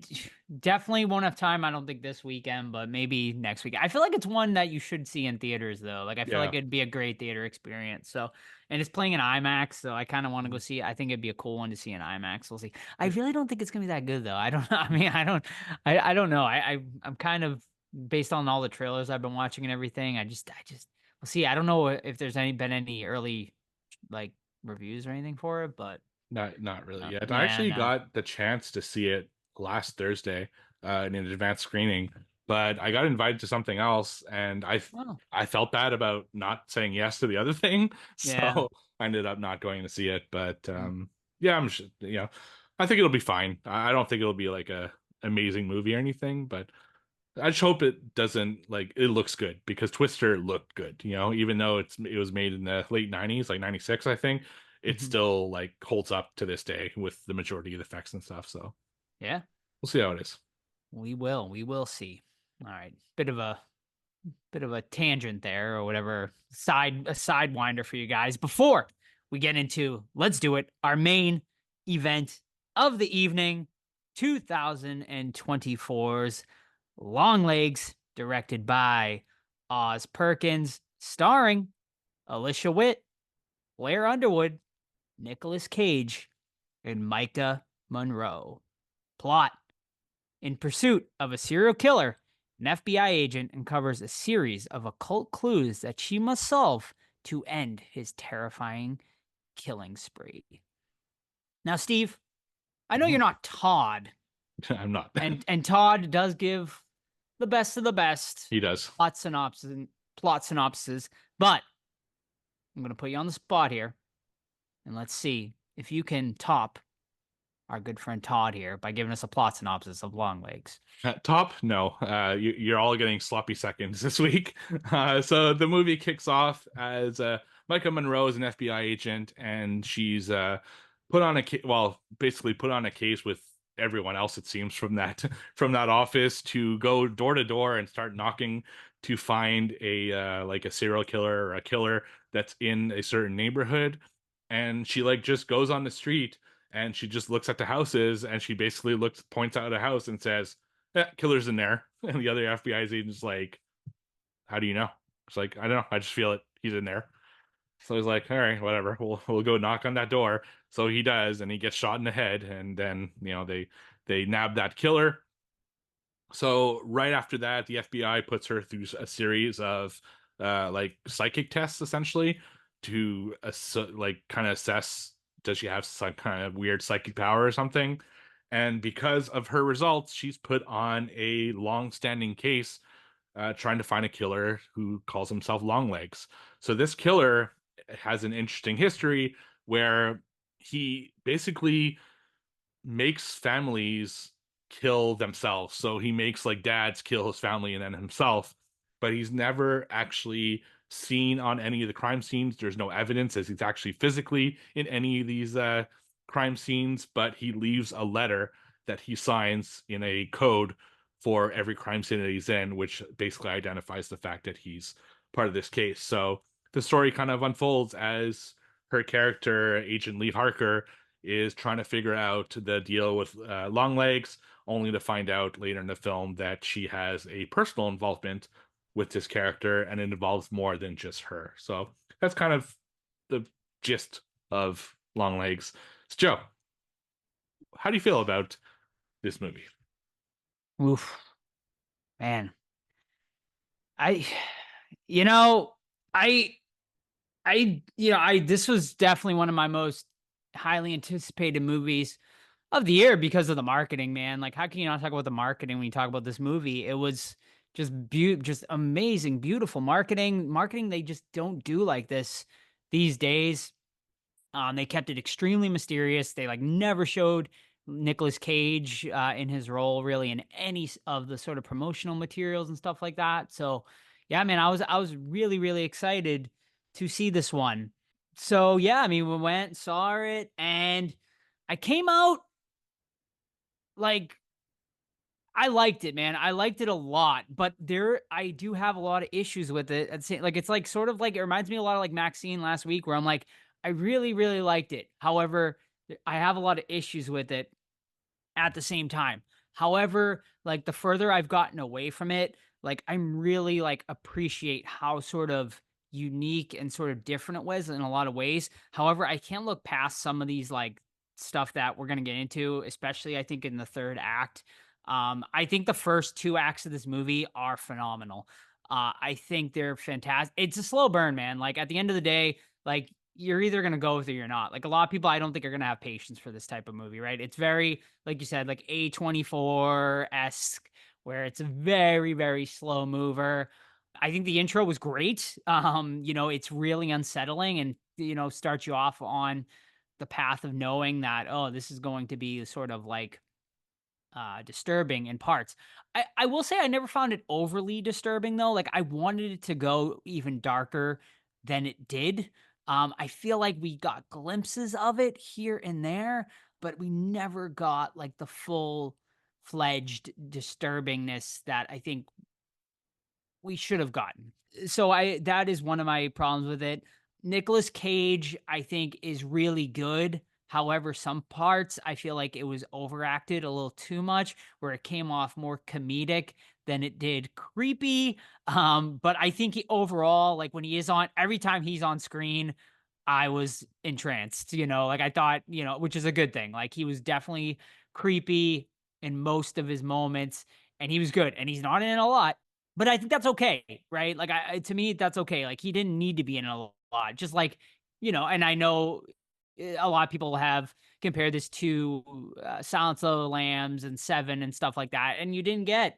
definitely won't have time. I don't think this weekend, but maybe next week. I feel like it's one that you should see in theaters, though. Like I feel Yeah. like it'd be a great theater experience. So, and it's playing in IMAX, so I kind of want to go see it. I think it'd be a cool one to see in IMAX. We'll see. I really don't think it's gonna be that good, though. I don't. I mean, I don't know. I'm kind of based on all the trailers I've been watching and everything. We'll see. I don't know if there's been any early like reviews or anything for it, but. Not really yet. I Yeah, actually no. got the chance to see it last Thursday in an advanced screening, but I got invited to something else, and Oh, I felt bad about not saying yes to the other thing, yeah. so I ended up not going to see it. But Mm. yeah, I think it'll be fine. I don't think it'll be like a amazing movie or anything, but I just hope it doesn't like it looks good because Twister looked good, even though it was made in the late 90s, like 96, I think. It Mhm. still like holds up to this day with the majority of the effects and stuff. So Yeah, we'll see how it is. we will. We will see. All right. Bit of a tangent there or whatever. A sidewinder for you guys. Before we get into let's do it, our main event of the evening, 2024's Longlegs, directed by Oz Perkins, starring Alicia Witt, Blair Underwood, Nicolas Cage, and Micah Monroe. Plot: in pursuit of a serial killer, an FBI agent uncovers a series of occult clues that she must solve to end his terrifying killing spree. Now, Steve, I know you're not Todd, I'm not. and Todd does give the best of the best He does. plot synopses, but I'm going to put you on the spot here, and let's see if you can top our good friend Todd here by giving us a plot synopsis of Longlegs. Top? No. You're all getting sloppy seconds this week. So the movie kicks off as Micah Monroe is an FBI agent, and she's put on a basically put on a case with everyone else, it seems, from that from that office to go door to door and start knocking to find a like a serial killer or a killer that's in a certain neighborhood. And she like just goes on the street and she just looks at the houses and she basically points out a house and says, yeah, killer's in there. And the other FBI agent's like, how do you know? It's like, I don't know. I just feel it. He's in there. So he's like, all right, whatever. We'll go knock on that door. So he does, and he gets shot in the head. And then, they nab that killer. So right after that, the FBI puts her through a series of like psychic tests, essentially, to like kind of assess, does she have some kind of weird psychic power or something? And because of her results, she's put on a long-standing case trying to find a killer who calls himself Longlegs. So this killer has an interesting history where he basically makes families kill themselves. So he makes like dads kill his family and then himself, but he's never actually seen on any of the crime scenes. There's no evidence as he's actually physically in any of these crime scenes, but he leaves a letter that he signs in a code for every crime scene that he's in, which basically identifies the fact that he's part of this case. So the story kind of unfolds as her character, Agent Lee Harker, is trying to figure out the deal with Longlegs, only to find out later in the film that she has a personal involvement with this character, and it involves more than just her. So that's kind of the gist of Longlegs. So, Joe, how do you feel about this movie? Oof, man. I, you know, I, this was definitely one of my most highly anticipated movies of the year because of the marketing, man. Like, how can you not talk about the marketing when you talk about this movie? It was just just amazing, beautiful marketing. Marketing they just don't do like this these days. They kept it extremely mysterious. They like never showed Nicolas Cage in his role really in any of the sort of promotional materials and stuff like that. So, yeah, man, I was really really excited to see this one. So, yeah, I mean, we went, saw it, and I came out like I liked it, man. I liked it a lot, but I do have a lot of issues with it. Like it's like sort of like it reminds me a lot of like Maxine last week, where I'm like, I really, really liked it. However, I have a lot of issues with it at the same time. However, like the further I've gotten away from it, like I'm really like appreciate how sort of unique and sort of different it was in a lot of ways. However, I can't look past some of these like stuff that we're going to get into, especially I think in the third act. I think the first two acts of this movie are phenomenal. I think they're fantastic. It's a slow burn, man. Like at the end of the day, like you're either going to go with it or you're not. Like a lot of people, I don't think are going to have patience for this type of movie, right? It's very, like you said, like A24-esque, where it's a very, very slow mover. I think the intro was great. It's really unsettling and, starts you off on the path of knowing that, oh, this is going to be sort of like disturbing in parts. I will say I never found it overly disturbing though. Like I wanted it to go even darker than it did. I feel like we got glimpses of it here and there, but we never got like the full fledged disturbingness that I think we should have gotten. So that is one of my problems with it. Nicolas Cage, I think, is really good. However, some parts I feel like it was overacted a little too much, where it came off more comedic than it did creepy. But I think overall, like when he is on, every time he's on screen, I was entranced. Like I thought, which is a good thing. Like he was definitely creepy in most of his moments, and he was good. And he's not in it a lot, but I think that's okay, right? Like to me, that's okay. Like he didn't need to be in a lot. Just like, and I know a lot of people have compared this to Silence of the Lambs and Seven and stuff like that. And you didn't get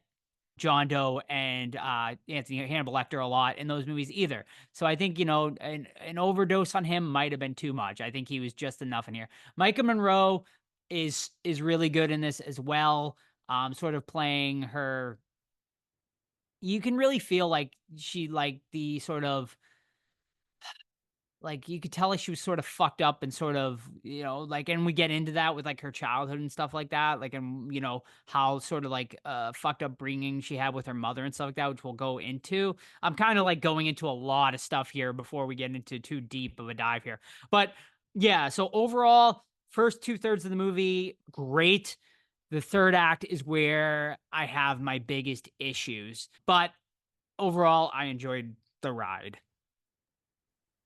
John Doe and Anthony Hannibal Lecter a lot in those movies either. So I think, an overdose on him might have been too much. I think he was just enough in here. Micah Monroe, is really good in this as well. Sort of playing her. You can really feel like she like the sort of like, you could tell, like, she was sort of fucked up and sort of, like, and we get into that with, like, her childhood and stuff like that, like, and, how sort of, like, fucked up bringing she had with her mother and stuff like that, which we'll go into. I'm kinda, like, going into a lot of stuff here before we get into too deep of a dive here. But, yeah, so overall, first 2/3 of the movie, great. The 3rd act is where I have my biggest issues, but overall, I enjoyed the ride.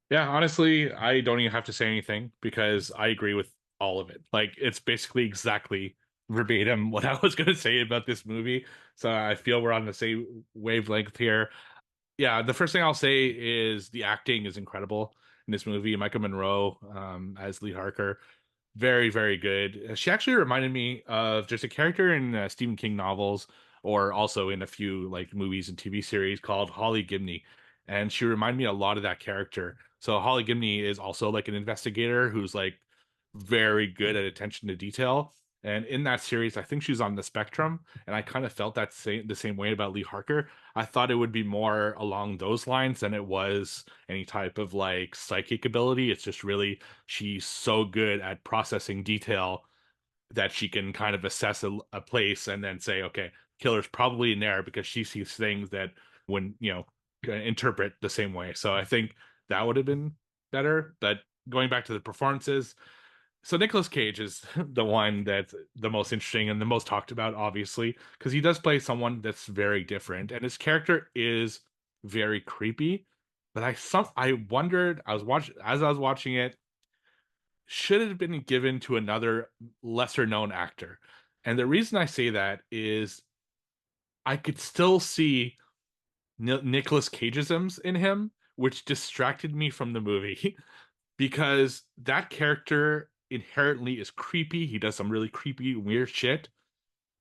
Yeah, honestly, I don't even have to say anything because I agree with all of it. Like, it's basically exactly verbatim what I was going to say about this movie. So I feel we're on the same wavelength here. Yeah, the first thing I'll say is the acting is incredible in this movie. Michael Monroe as Lee Harker, very, very good. She actually reminded me of just a character in Stephen King novels, or also in a few like movies and TV series called Holly Gibney, and she reminded me a lot of that character. So Holly Gibney is also like an investigator who's like very good at attention to detail. And in that series, I think she's on the spectrum, and I kind of felt the same way about Lee Harker. I thought it would be more along those lines than it was any type of like psychic ability. It's just really she's so good at processing detail that she can kind of assess a place and then say, okay, killer's probably in there because she sees things that when interpret the same way. So I think that would have been better. But going back to the performances, so Nicolas Cage is the one that's the most interesting and the most talked about, obviously, because he does play someone that's very different, and his character is very creepy. But I wondered, I was watching it, should it have been given to another lesser known actor? And the reason I say that is I could still see Nicolas Cageisms in him, which distracted me from the movie because that character inherently is creepy. He does some really creepy, weird shit.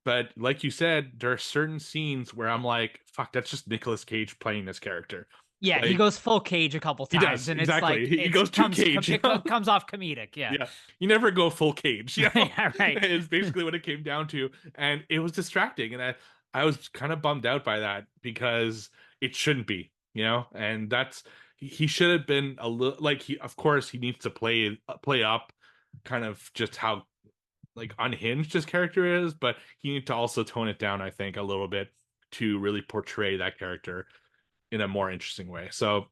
But like you said, there are certain scenes where I'm like, fuck, that's just Nicolas Cage playing this character. Yeah, he Like, goes full Cage a couple he times, does, and it's exactly. like He it's goes too comes Cage, it comes off comedic. Yeah, Yeah. You never go full Cage, yeah, right. It's basically what it came down to. And it was distracting. And I was kind of bummed out by that because it shouldn't be, and that's he should have been a little like he of course he needs to play up kind of just how like unhinged his character is, but he needs to also tone it down, I think, a little bit to really portray that character in a more interesting way. So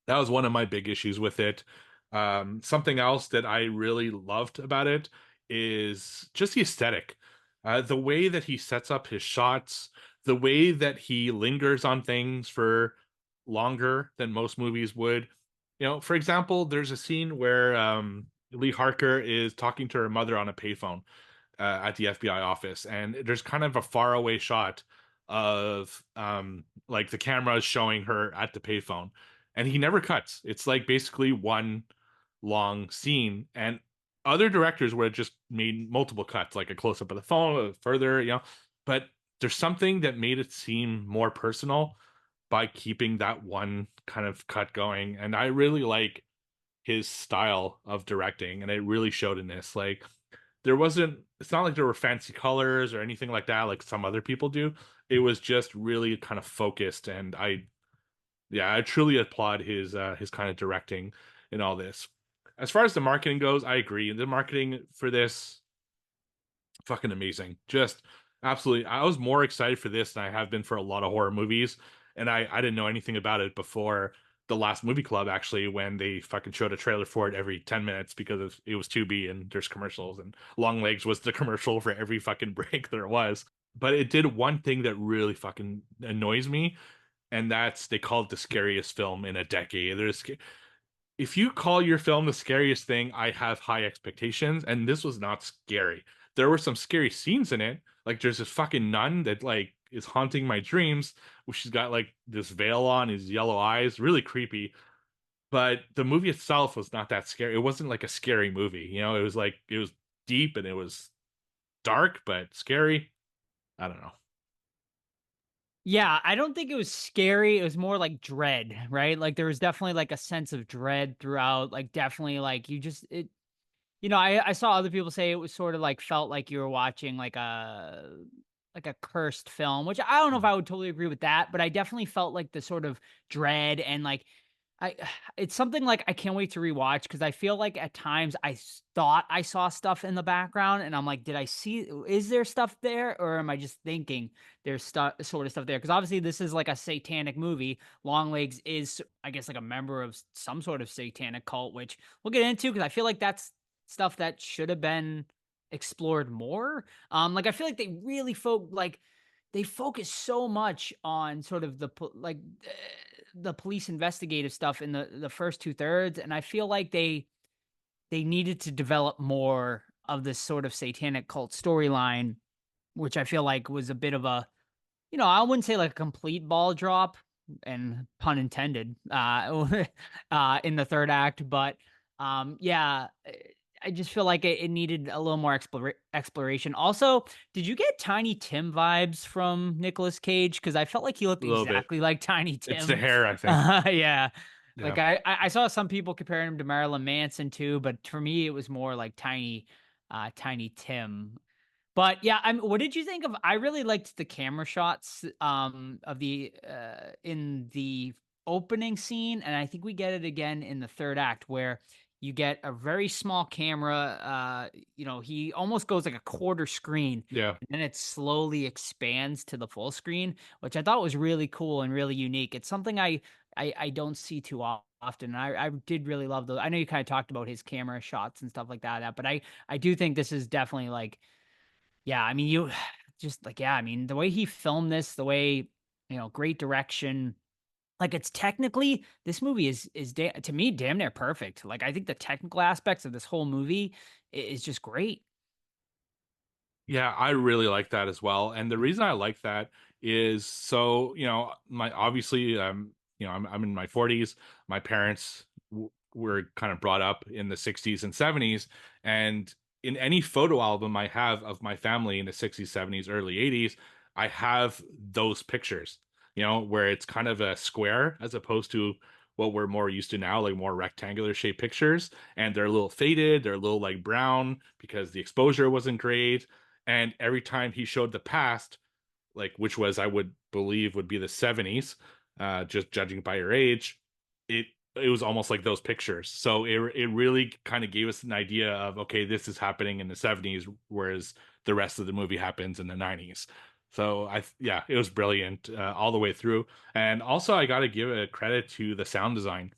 that was one of my big issues with it. Something else that I really loved about it is just the aesthetic. The way that he sets up his shots, the way that he lingers on things for longer than most movies would. For example, there's a scene where Lee Harker is talking to her mother on a payphone at the FBI office, and there's kind of a faraway shot of like the camera is showing her at the payphone, and he never cuts. It's like basically one long scene, and other directors would have just made multiple cuts, like a close up of the phone, further, But there's something that made it seem more personal by keeping that one kind of cut going, and I really like his style of directing, and it really showed in this. Like it's not like there were fancy colors or anything like that like some other people do. It was just really kind of focused, and I truly applaud his kind of directing in all this. As far as the marketing goes, I agree. The marketing for this, fucking amazing. Just absolutely. I was more excited for this than I have been for a lot of horror movies, and I didn't know anything about it before the last movie club, actually, when they fucking showed a trailer for it every 10 minutes because it was Tubi and there's commercials, and Longlegs was the commercial for every fucking break there was. But it did one thing that really fucking annoys me, and that's they called it the scariest film in a decade. If you call your film the scariest thing, I have high expectations, and this was not scary. There were some scary scenes in it. Like there's this fucking nun that like is haunting my dreams, where she's got like this veil on, his yellow eyes, really creepy. But the movie itself was not that scary. It wasn't like a scary movie, It was like it was deep and it was dark, but scary. I don't know. Yeah, I don't think it was scary. It was more like dread, right? Like there was definitely like a sense of dread throughout. Like definitely like I saw other people say it was sort of like felt like you were watching like a cursed film, which I don't know if I would totally agree with that, but I definitely felt like the sort of dread and like I it's something like I can't wait to rewatch because I feel like at times thought I saw stuff in the background and I'm like, did I see is there stuff there or am I just thinking there's stuff sort of stuff there? Because obviously this is like a satanic movie. Longlegs is, I guess, like a member of some sort of satanic cult, which we'll get into because I feel like that's stuff that should have been explored more. Like I feel like they really they focus so much on sort of the police investigative stuff in the first two thirds, and I feel like they needed to develop more of this sort of satanic cult storyline, which I feel like was a bit of a I wouldn't say like a complete ball drop, and pun intended, in the third act, but yeah, I just feel like it needed a little more exploration. Also, did you get Tiny Tim vibes from Nicolas Cage? Because I felt like he looked A little bit. exactly like Tiny It's the Tim. hair, I think. Yeah. Yeah. Like I saw some people comparing him to Marilyn Manson too, but for me it was more like Tiny Tim. But yeah, what did you think of? I really liked the camera shots of the in the opening scene, and I think we get it again in the third act where you get a very small camera. He almost goes like a quarter screen, Yeah. and then it slowly expands to the full screen, which I thought was really cool and really unique. It's something I don't see too often. I did really love those. I know you kind of talked about his camera shots and stuff like that, but I do think this is definitely like yeah, I mean, you just like, yeah, I mean, the way he filmed this, the way, great direction. Like it's technically this movie to me damn near perfect. Like I think the technical aspects of this whole movie is just great. Yeah, I really like that as well. And the reason I like that is so, my obviously I'm in my 40s. My parents were kind of brought up in the 60s and 70s, and in any photo album I have of my family in the 60s, 70s, early 80s, I have those pictures, where it's kind of a square as opposed to what we're more used to now, like more rectangular shaped pictures, and they're a little faded, they're a little like brown because the exposure wasn't great. And every time he showed the past, like which was I would believe would be the 70s, just judging by your age, it it was almost like those pictures. So it really kind of gave us an idea of okay, this is happening in the 70s, whereas the rest of the movie happens in the 90s. So yeah, it was brilliant all the way through. And also I got to give a credit to the sound design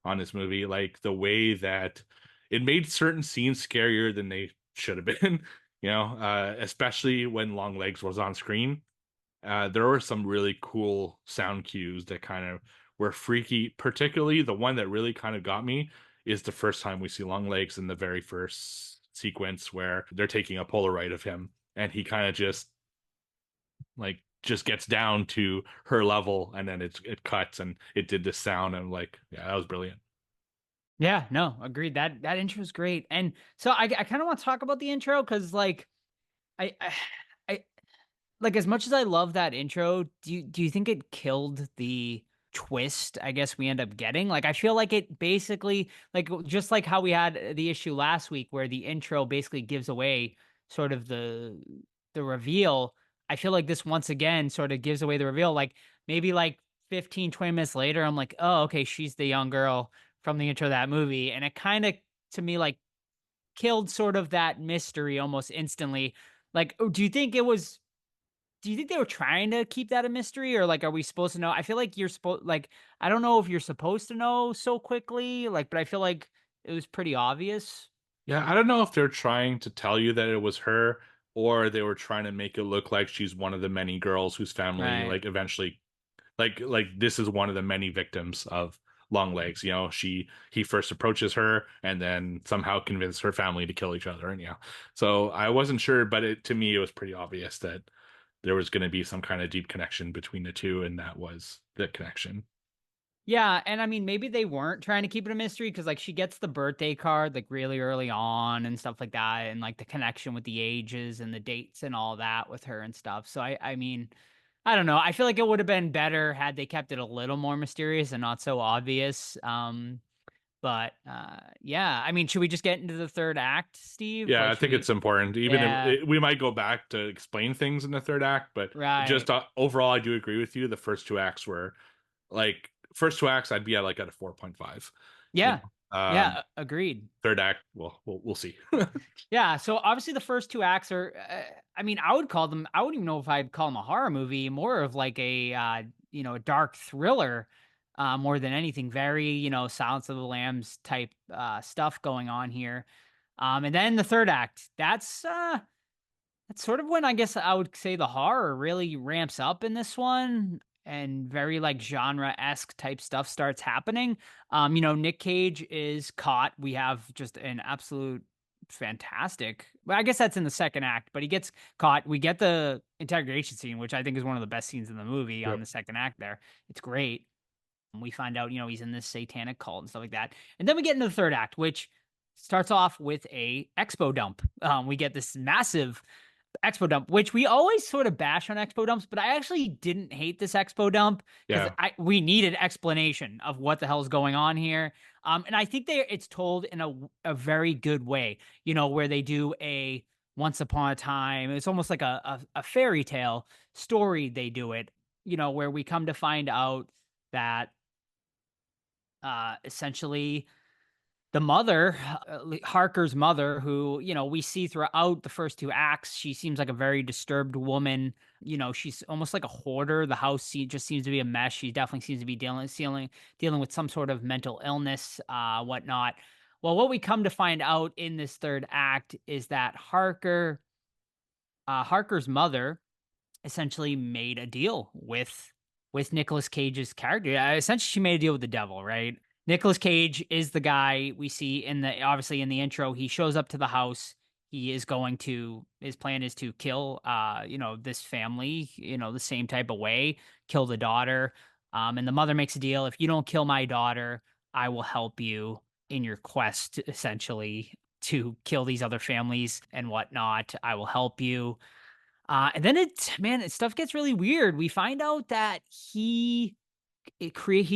on this movie, like the way that it made certain scenes scarier than they should have been. Especially when Longlegs was on screen. There were some really cool sound cues that kind of were freaky. Particularly the one that really kind of got me is the first time we see Longlegs in the very first sequence where they're taking a Polaroid of him, and he kind of just gets down to her level, and then it cuts, and it did this sound, and like, yeah, that was brilliant. Yeah, no, agreed. That intro is great. And so I kind of want to talk about the intro because like I, I I like as much as I love that intro, do you think it killed the twist I guess we end up getting? Like I feel like it basically like just like how we had the issue last week where the intro basically gives away sort of the reveal. I feel like this once again sort of gives away the reveal. Like maybe like 15, 20 minutes later, I'm like, oh, okay, she's the young girl from the intro of that movie. And it kind of to me like killed sort of that mystery almost instantly. Like, do you think they were trying to keep that a mystery or like are we supposed to know? I feel like you're supposed like I don't know if you're supposed to know so quickly, like, but I feel like it was pretty obvious. Yeah, I don't know if they're trying to tell you that it was her, or they were trying to make it look like she's one of the many girls whose family Right. like eventually like this is one of the many victims of Longlegs. He first approaches her and then somehow convinces her family to kill each other. And yeah. So I wasn't sure, but to me it was pretty obvious that there was going to be some kind of deep connection between the two, and that was the connection. Yeah, and I mean maybe they weren't trying to keep it a mystery because like she gets the birthday card like really early on and stuff like that, and like the connection with the ages and the dates and all that with her and stuff. So I mean, I don't know. I feel like it would have been better had they kept it a little more mysterious and not so obvious. But yeah, I mean, should we just get into the third act, Steve? Yeah, Like, I should think we? it's important. Even Yeah, if we might go back to explain things in the third act, but just right. overall, I do agree with you. The first two acts were like first two acts, I'd be at like at a 4.5. You Yeah, know, yeah, agreed. third act, well, we'll see. Yeah, so obviously the first two acts are, I mean, I would call them, I wouldn't even know if I'd call them a horror movie, more of like a, a dark thriller, more than anything. Very, Silence of the Lambs type stuff going on here. And then the third act, that's sort of when I guess I would say the horror really ramps up in this one, and very like genre-esque type stuff starts happening. Nick Cage is caught. We have just an absolute fantastic. Well, I guess that's in the second act, but he gets caught. We get the interrogation scene, which I think is one of the best scenes in the movie on Yep. the second act there. It's great. And we find out, he's in this satanic cult and stuff like that. And then we get into the third act, which starts off with a expo dump. We get this massive expo dump, which we always sort of bash on expo dumps, but I actually didn't hate this expo dump because Yeah. we needed explanation of what the hell's going on here. And I think it's told in a very good way, where they do a once upon a time. It's almost like a fairy tale story. They do it, where we come to find out that essentially the mother, Harker's mother, who, we see throughout the first two acts, she seems like a very disturbed woman. She's almost like a hoarder. The house just seems to be a mess. She definitely seems to be dealing with some sort of mental illness, whatnot. Well, what we come to find out in this third act is that Harker's mother essentially made a deal with Nicolas Cage's character. Essentially, she made a deal with the devil, right? Nicolas Cage is the guy we see obviously in the intro. He shows up to the house. His plan is to kill, this family, the same type of way, kill the daughter. And the mother makes a deal. If you don't kill my daughter, I will help you in your quest, essentially, to kill these other families and whatnot. I will help you. And then stuff gets really weird. We find out that he's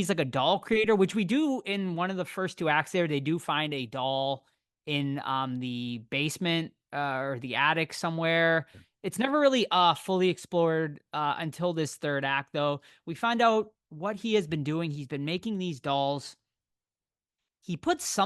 like a doll creator, which we do in one of the first two acts there. They do find a doll in the basement or the attic somewhere. It's never really fully explored until this third act, though. We find out what he has been doing. He's been making these dolls. He puts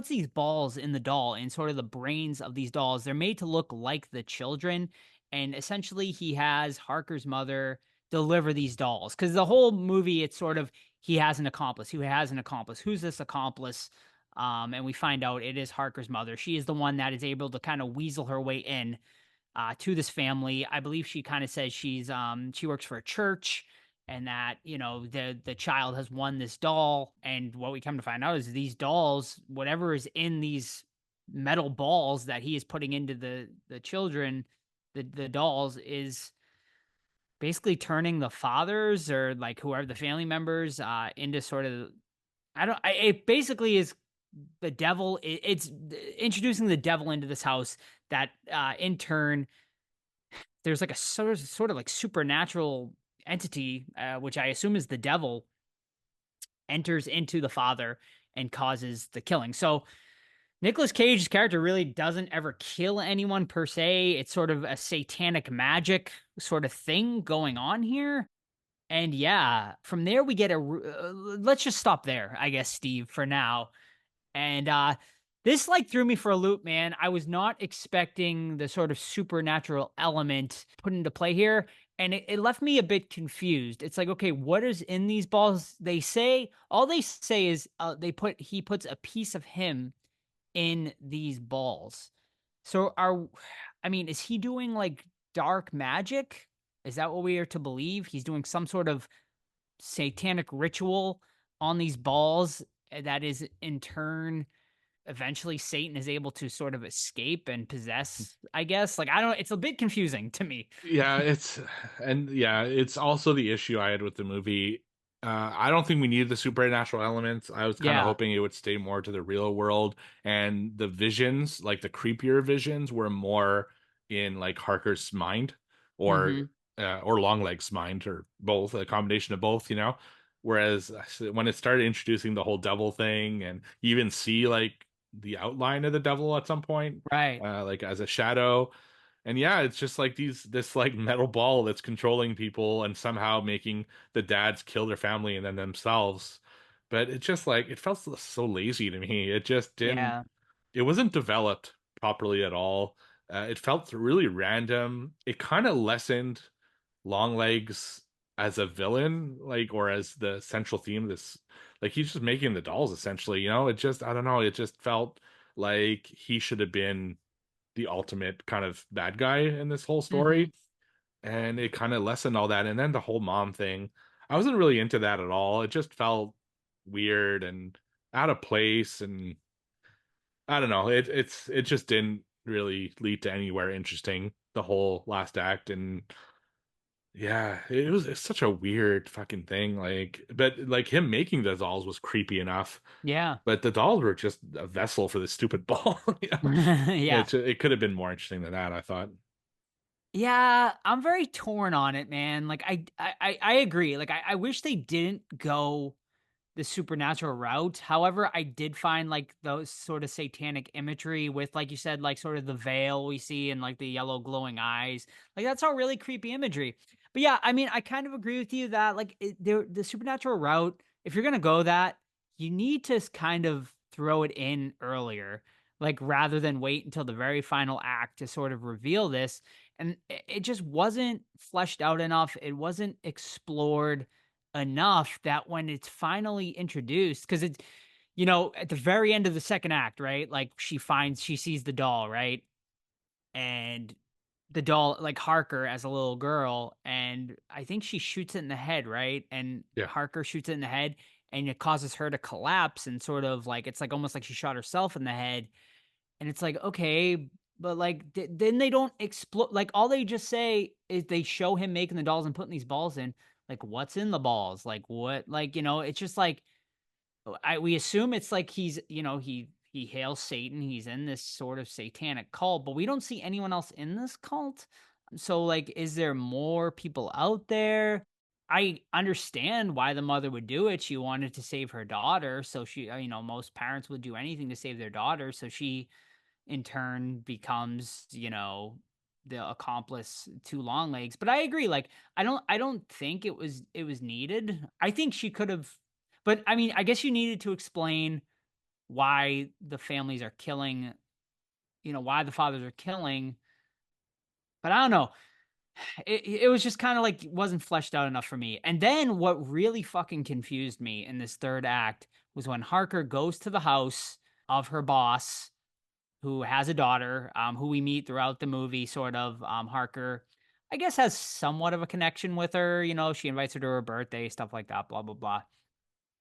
these balls in the doll, in sort of the brains of these dolls. They're made to look like the children. And essentially, he has Harker's mother deliver these dolls. Because the whole movie, it's sort of, he has an accomplice. Who has an accomplice? Who's this accomplice? And we find out it is Harker's mother. She is the one that is able to kind of weasel her way in to this family. I believe she kind of says she works for a church, and that the child has won this doll. And what we come to find out is these dolls, whatever is in these metal balls that he is putting into the children, the dolls, is basically turning the fathers or like whoever the family members into sort of, it basically is the devil. It's introducing the devil into this house that in turn there's like a sort of like supernatural entity, which I assume is the devil, enters into the father and causes the killing. So Nicolas Cage's character really doesn't ever kill anyone per se. It's sort of a satanic magic sort of thing going on here. And yeah, from there we get let's just stop there, I guess, Steve, for now. And this like threw me for a loop, man. I was not expecting the sort of supernatural element put into play here. And it left me a bit confused. It's like, okay, what is in these balls? All they say is he puts a piece of him in these balls. So is he doing like dark magic? Is that what we are to believe? He's doing some sort of satanic ritual on these balls that is in turn, eventually Satan is able to sort of escape and possess, I guess. Like, I don't, it's a bit confusing to me. Yeah, it's also the issue I had with the movie. I don't think we needed the supernatural elements. I was kind of Yeah. hoping it would stay more to the real world, and the visions, like the creepier visions, were more in like Harker's mind or Mm-hmm. or Longlegs' mind, or both, a combination of both. Whereas when it started introducing the whole devil thing, and you even see like the outline of the devil at some point, Right. like as a shadow. And yeah, it's just like this like metal ball that's controlling people and somehow making the dads kill their family and then themselves. But it just like it felt so lazy to me. It just didn't. Yeah. It wasn't developed properly at all. It felt really random. It kind of lessened Longlegs as a villain, like, or as the central theme. This, like, he's just making the dolls essentially. It just, I don't know. It just felt like he should have been the ultimate kind of bad guy in this whole Hmm. story, and it kind of lessened all that. And then the whole mom thing, I wasn't really into that at all. It just felt weird and out of place, and I don't know. It just didn't really lead to anywhere interesting. The whole last act, and yeah, it's such a weird fucking thing. Like, but like him making the dolls was creepy enough, Yeah. but the dolls were just a vessel for this stupid ball. Yeah. It could have been more interesting than that, I thought. Yeah, I'm very torn on it, man. Like I agree. Like I wish they didn't go the supernatural route. However, I did find like those sort of satanic imagery with, like you said, like sort of the veil we see and like the yellow glowing eyes. Like that's all really creepy imagery. But yeah, I mean, I kind of agree with you that like the supernatural route, if you're gonna go that, you need to kind of throw it in earlier, like rather than wait until the very final act to sort of reveal this. And it just wasn't fleshed out enough. It wasn't explored enough that when it's finally introduced, because it's, at the very end of the second act, right? Like she sees the doll, right? And the doll, like Harker as a little girl, and I think she shoots it in the head, right? And Yeah. Harker shoots it in the head, and it causes her to collapse and sort of like it's like almost like she shot herself in the head. And it's like, okay, but like then they don't explode. Like all they just say is they show him making the dolls and putting these balls in. Like what's in the balls? Like what? Like it's just like we assume it's like he's he hails Satan. He's in this sort of satanic cult, but we don't see anyone else in this cult. So like, is there more people out there? I understand why the mother would do it. She wanted to save her daughter, so she, most parents would do anything to save their daughter. So she in turn becomes, the accomplice to Longlegs. But I agree, like I don't think it was needed. I think she could have, but I mean, I guess you needed to explain why the families are killing, why the fathers are killing. But I don't know. It was just kind of like wasn't fleshed out enough for me. And then what really fucking confused me in this third act was when Harker goes to the house of her boss who has a daughter, who we meet throughout the movie, sort of. Harker, I guess, has somewhat of a connection with her. She invites her to her birthday, stuff like that, blah, blah, blah.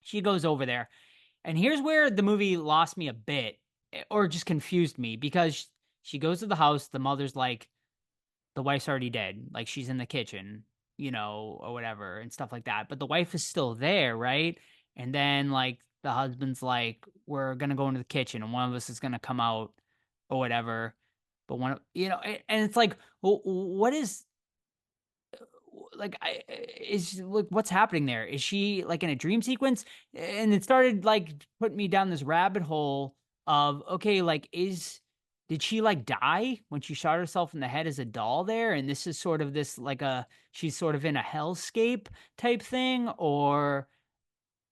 She goes over there. And here's where the movie lost me a bit, or just confused me, because she goes to the house. The mother's like, the wife's already dead. Like, she's in the kitchen, or whatever, and stuff like that. But the wife is still there, right? And then, like, the husband's like, we're going to go into the kitchen and one of us is going to come out or whatever. But and it's like, well, what is like, is like, what's happening there? Is she like in a dream sequence? And it started like putting me down this rabbit hole of, okay, like, did she like die when she shot herself in the head as a doll there? And this is sort of this like she's sort of in a hellscape type thing, or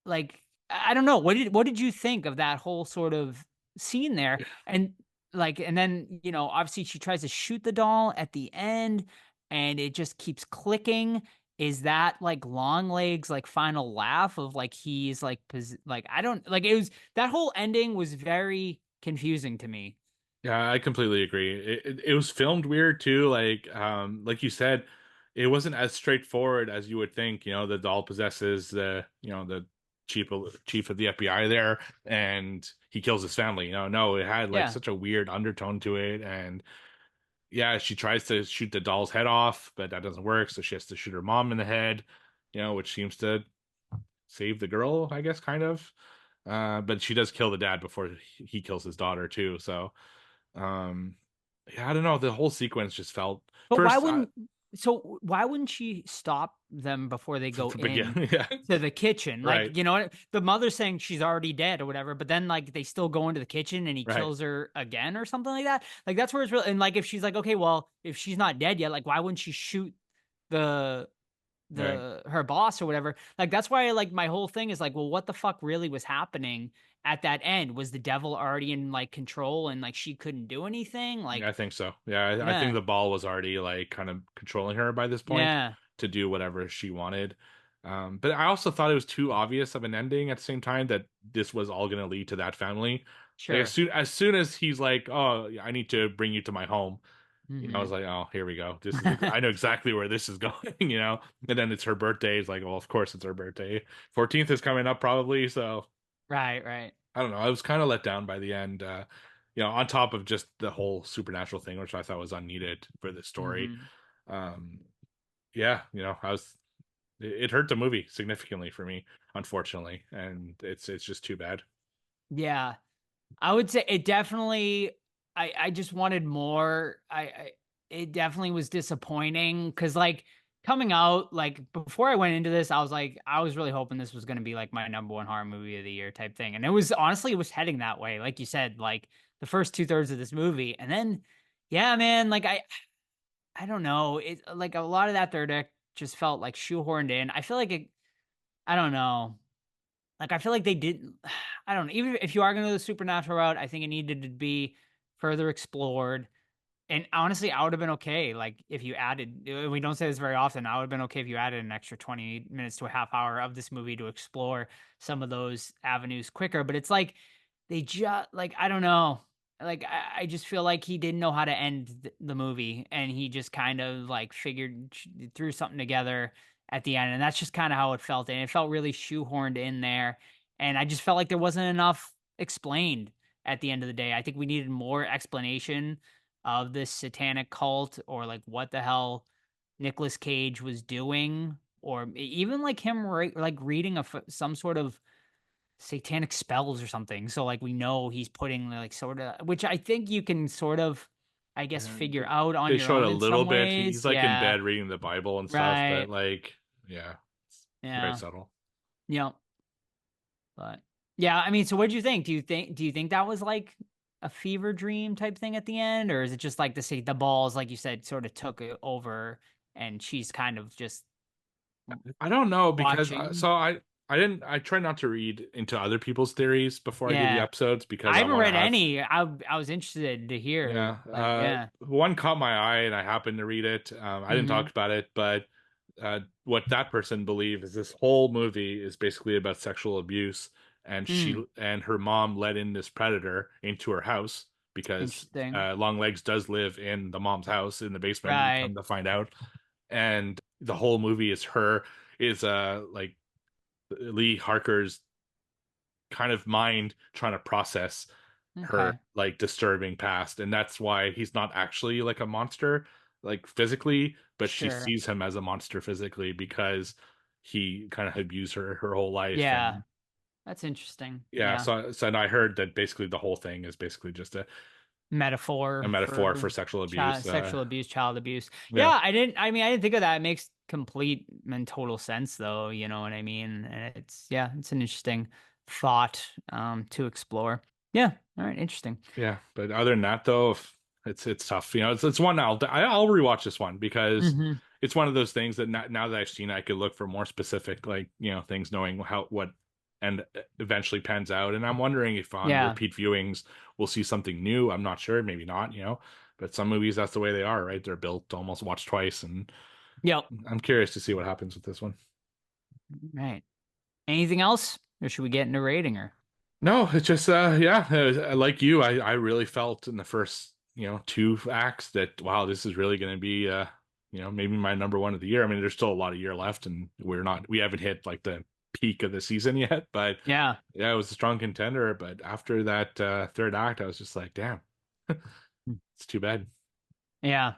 like I don't know. What did you think of that whole sort of scene there? And like, and then obviously she tries to shoot the doll at the end, and it just keeps clicking. Is that like Longlegs like final laugh of like he's like like I don't like it was that whole ending was very confusing to me. Yeah, I completely agree. It was filmed weird too. Like you said, it wasn't as straightforward as you would think. The doll possesses the chief of the FBI there, and he kills his family. No, it had like Yeah. such a weird undertone to it. And yeah, she tries to shoot the doll's head off, but that doesn't work. So she has to shoot her mom in the head, which seems to save the girl, I guess, kind of. But she does kill the dad before he kills his daughter too. So. Um, yeah, I don't know. The whole sequence just felt But why first. wouldn't So why wouldn't she stop them before they go to begin. in Yeah, to the kitchen? right, Like, you know what? The mother's saying she's already dead or whatever, but then like they still go into the kitchen and he right. kills her again or something like that. Like that's where it's real. And like if she's like, okay, well, if she's not dead yet, like why wouldn't she shoot the Right. her boss or whatever? Like that's why like my whole thing is like, well, what the fuck really was happening at that end? Was the devil already in like control and like she couldn't do anything? Yeah, I Like, think so. Yeah, I think yeah, the ball was already like kind of controlling her by this point yeah, to do whatever she wanted. But I also thought it was too obvious of an ending at the same time that this was all going to lead to that family. Like sure. as soon as he's like, "Oh, I need to bring you to my home," I was Hmm. like, "Oh, here we go. This is I know exactly where this is going." And then it's her birthday. It's like, well, of course it's her birthday. 14th is coming up probably, so Right, right. I don't know. I was kind of let down by the end. On top of just the whole supernatural thing, which I thought was unneeded for this story. Hmm. Um, yeah, I was. It hurt the movie significantly for me, unfortunately, and it's just too bad. Yeah. I would say it definitely I just wanted more. I it definitely was disappointing cuz like coming out like before I went into this I was like I was really hoping this was going to be like my number one horror movie of the year type thing. And it was honestly it was heading that way. Like you said, like the first two-thirds of this movie and then yeah, man, like I don't know. It like a lot of that third act just felt like shoehorned in. I feel like I don't know. Like, I feel like they didn't I don't know, even if you are gonna go the supernatural route, I think it needed to be further explored, and honestly, I would've been okay, like, if you added we don't say this very often, I would've been okay if you added an extra 20 minutes to a half hour of this movie to explore some of those avenues quicker, but it's like, they just like, I don't know, like, I just feel like he didn't know how to end the movie, and he just kind of, like, threw something together at the end, and that's just kinda how it felt, and it felt really shoehorned in there, and I just felt like there wasn't enough explained at the end of the day. I think we needed more explanation of this satanic cult or like what the hell Nicolas Cage was doing or even like him like reading some sort of satanic spells or something. So like we know he's putting like sort of which I think you can sort of I guess Yeah, figure out on they your showed own a in little some bit. ways. He's like in Yeah. bed reading the Bible and stuff, but Right. like, yeah, it's very Yeah. subtle. Yeah. But yeah, I mean, so what do you think? Do you think that was like a fever dream type thing at the end, or is it just like the balls, like you said, sort of took it over, and she's kind of just I don't know because watching? so I try not to read into other people's theories before I do the Yeah, episodes because I I haven't want to read have. any. I was interested to hear, Yeah, like, yeah. one caught my eye and I happened to read it. I didn't Mm-hmm. talk about it, but what that person believed is this whole movie is basically about sexual abuse, and she Hmm. and her mom let in this predator into her house because Interesting. Longlegs does live in the mom's house in the basement. You come Right. to find out, and the whole movie is like Lee Harker's kind of mind trying to process her Okay. like disturbing past, and that's why he's not actually like a monster like physically, but she Sure. sees him as a monster physically because he kind of abused her whole life. Yeah, And that's interesting. yeah, Yeah. so and I heard that basically the whole thing is basically just a Metaphor metaphor for for sexual abuse. sexual abuse, child abuse. Yeah, Yeah, I didn't think of that. It makes complete and total sense though, you know what I mean? And it's yeah, it's an interesting thought to explore. Yeah, all right, interesting. yeah, but other than that though, it's tough. It's one I'll rewatch this one because Hmm. it's one of those things that now that I've seen it, I could look for more specific like things, knowing how what and eventually pans out. And I'm wondering if on Yeah. repeat viewings we'll see something new. I'm not sure, maybe not. But some movies that's the way they are, right? They're built to almost watch twice, and Yep. I'm curious to see what happens with this one. Right. Anything else? Or should we get into rating her? No, it's just yeah, like you, I really felt in the first, two acts that wow, this is really going to be maybe my number one of the year. I mean, there's still a lot of year left and we haven't hit like the peak of the season yet, but Yeah. yeah, it was a strong contender, but after that third act I was just like, damn, it's too bad. Yeah.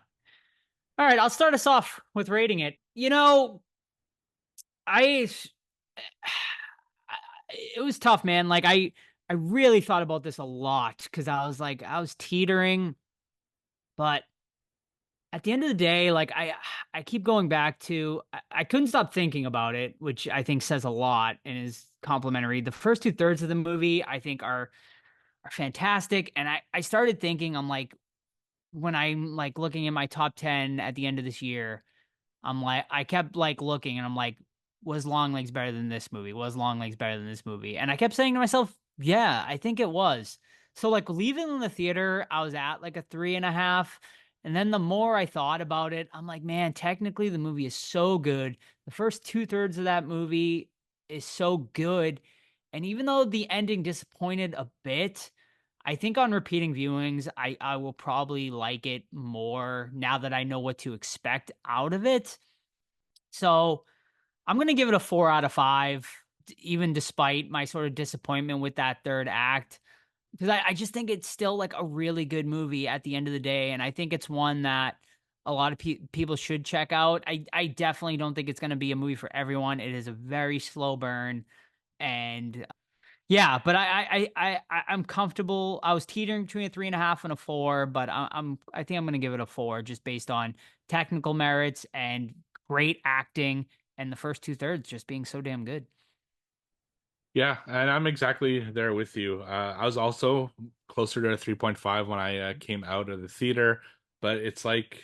All right, I'll start us off with rating it. You know, I it was tough, man. Like I really thought about this a lot because I was like I was teetering, but at the end of the day, like I keep going back to I couldn't stop thinking about it, which I think says a lot and is complimentary. The first two thirds of the movie I think are fantastic. And I started thinking, I'm like, when I'm like looking at my top 10 at the end of this year, I'm like, I kept like looking and I'm like, was Longlegs better than this movie? Was Longlegs better than this movie? And I kept saying to myself, yeah, I think it was. So like leaving the theater, I was at like a 3.5. And then the more I thought about it, I'm like, man, technically the movie is so good. The first two thirds of that movie is so good. And even though the ending disappointed a bit, I think on repeating viewings, I will probably like it more now that I know what to expect out of it. So I'm gonna give it a 4 out of 5, even despite my sort of disappointment with that third act, because I just think it's still like a really good movie at the end of the day, and I think it's one that a lot of people should check out. I definitely don't think it's gonna be a movie for everyone. It is a very slow burn, and yeah, but I'm comfortable. I was teetering between a 3.5 and a 4, but I think I'm gonna give it a 4 just based on technical merits and great acting and the first two thirds just being so damn good. Yeah, and I'm exactly there with you. I was also closer to a 3.5 when I came out of the theater, but it's like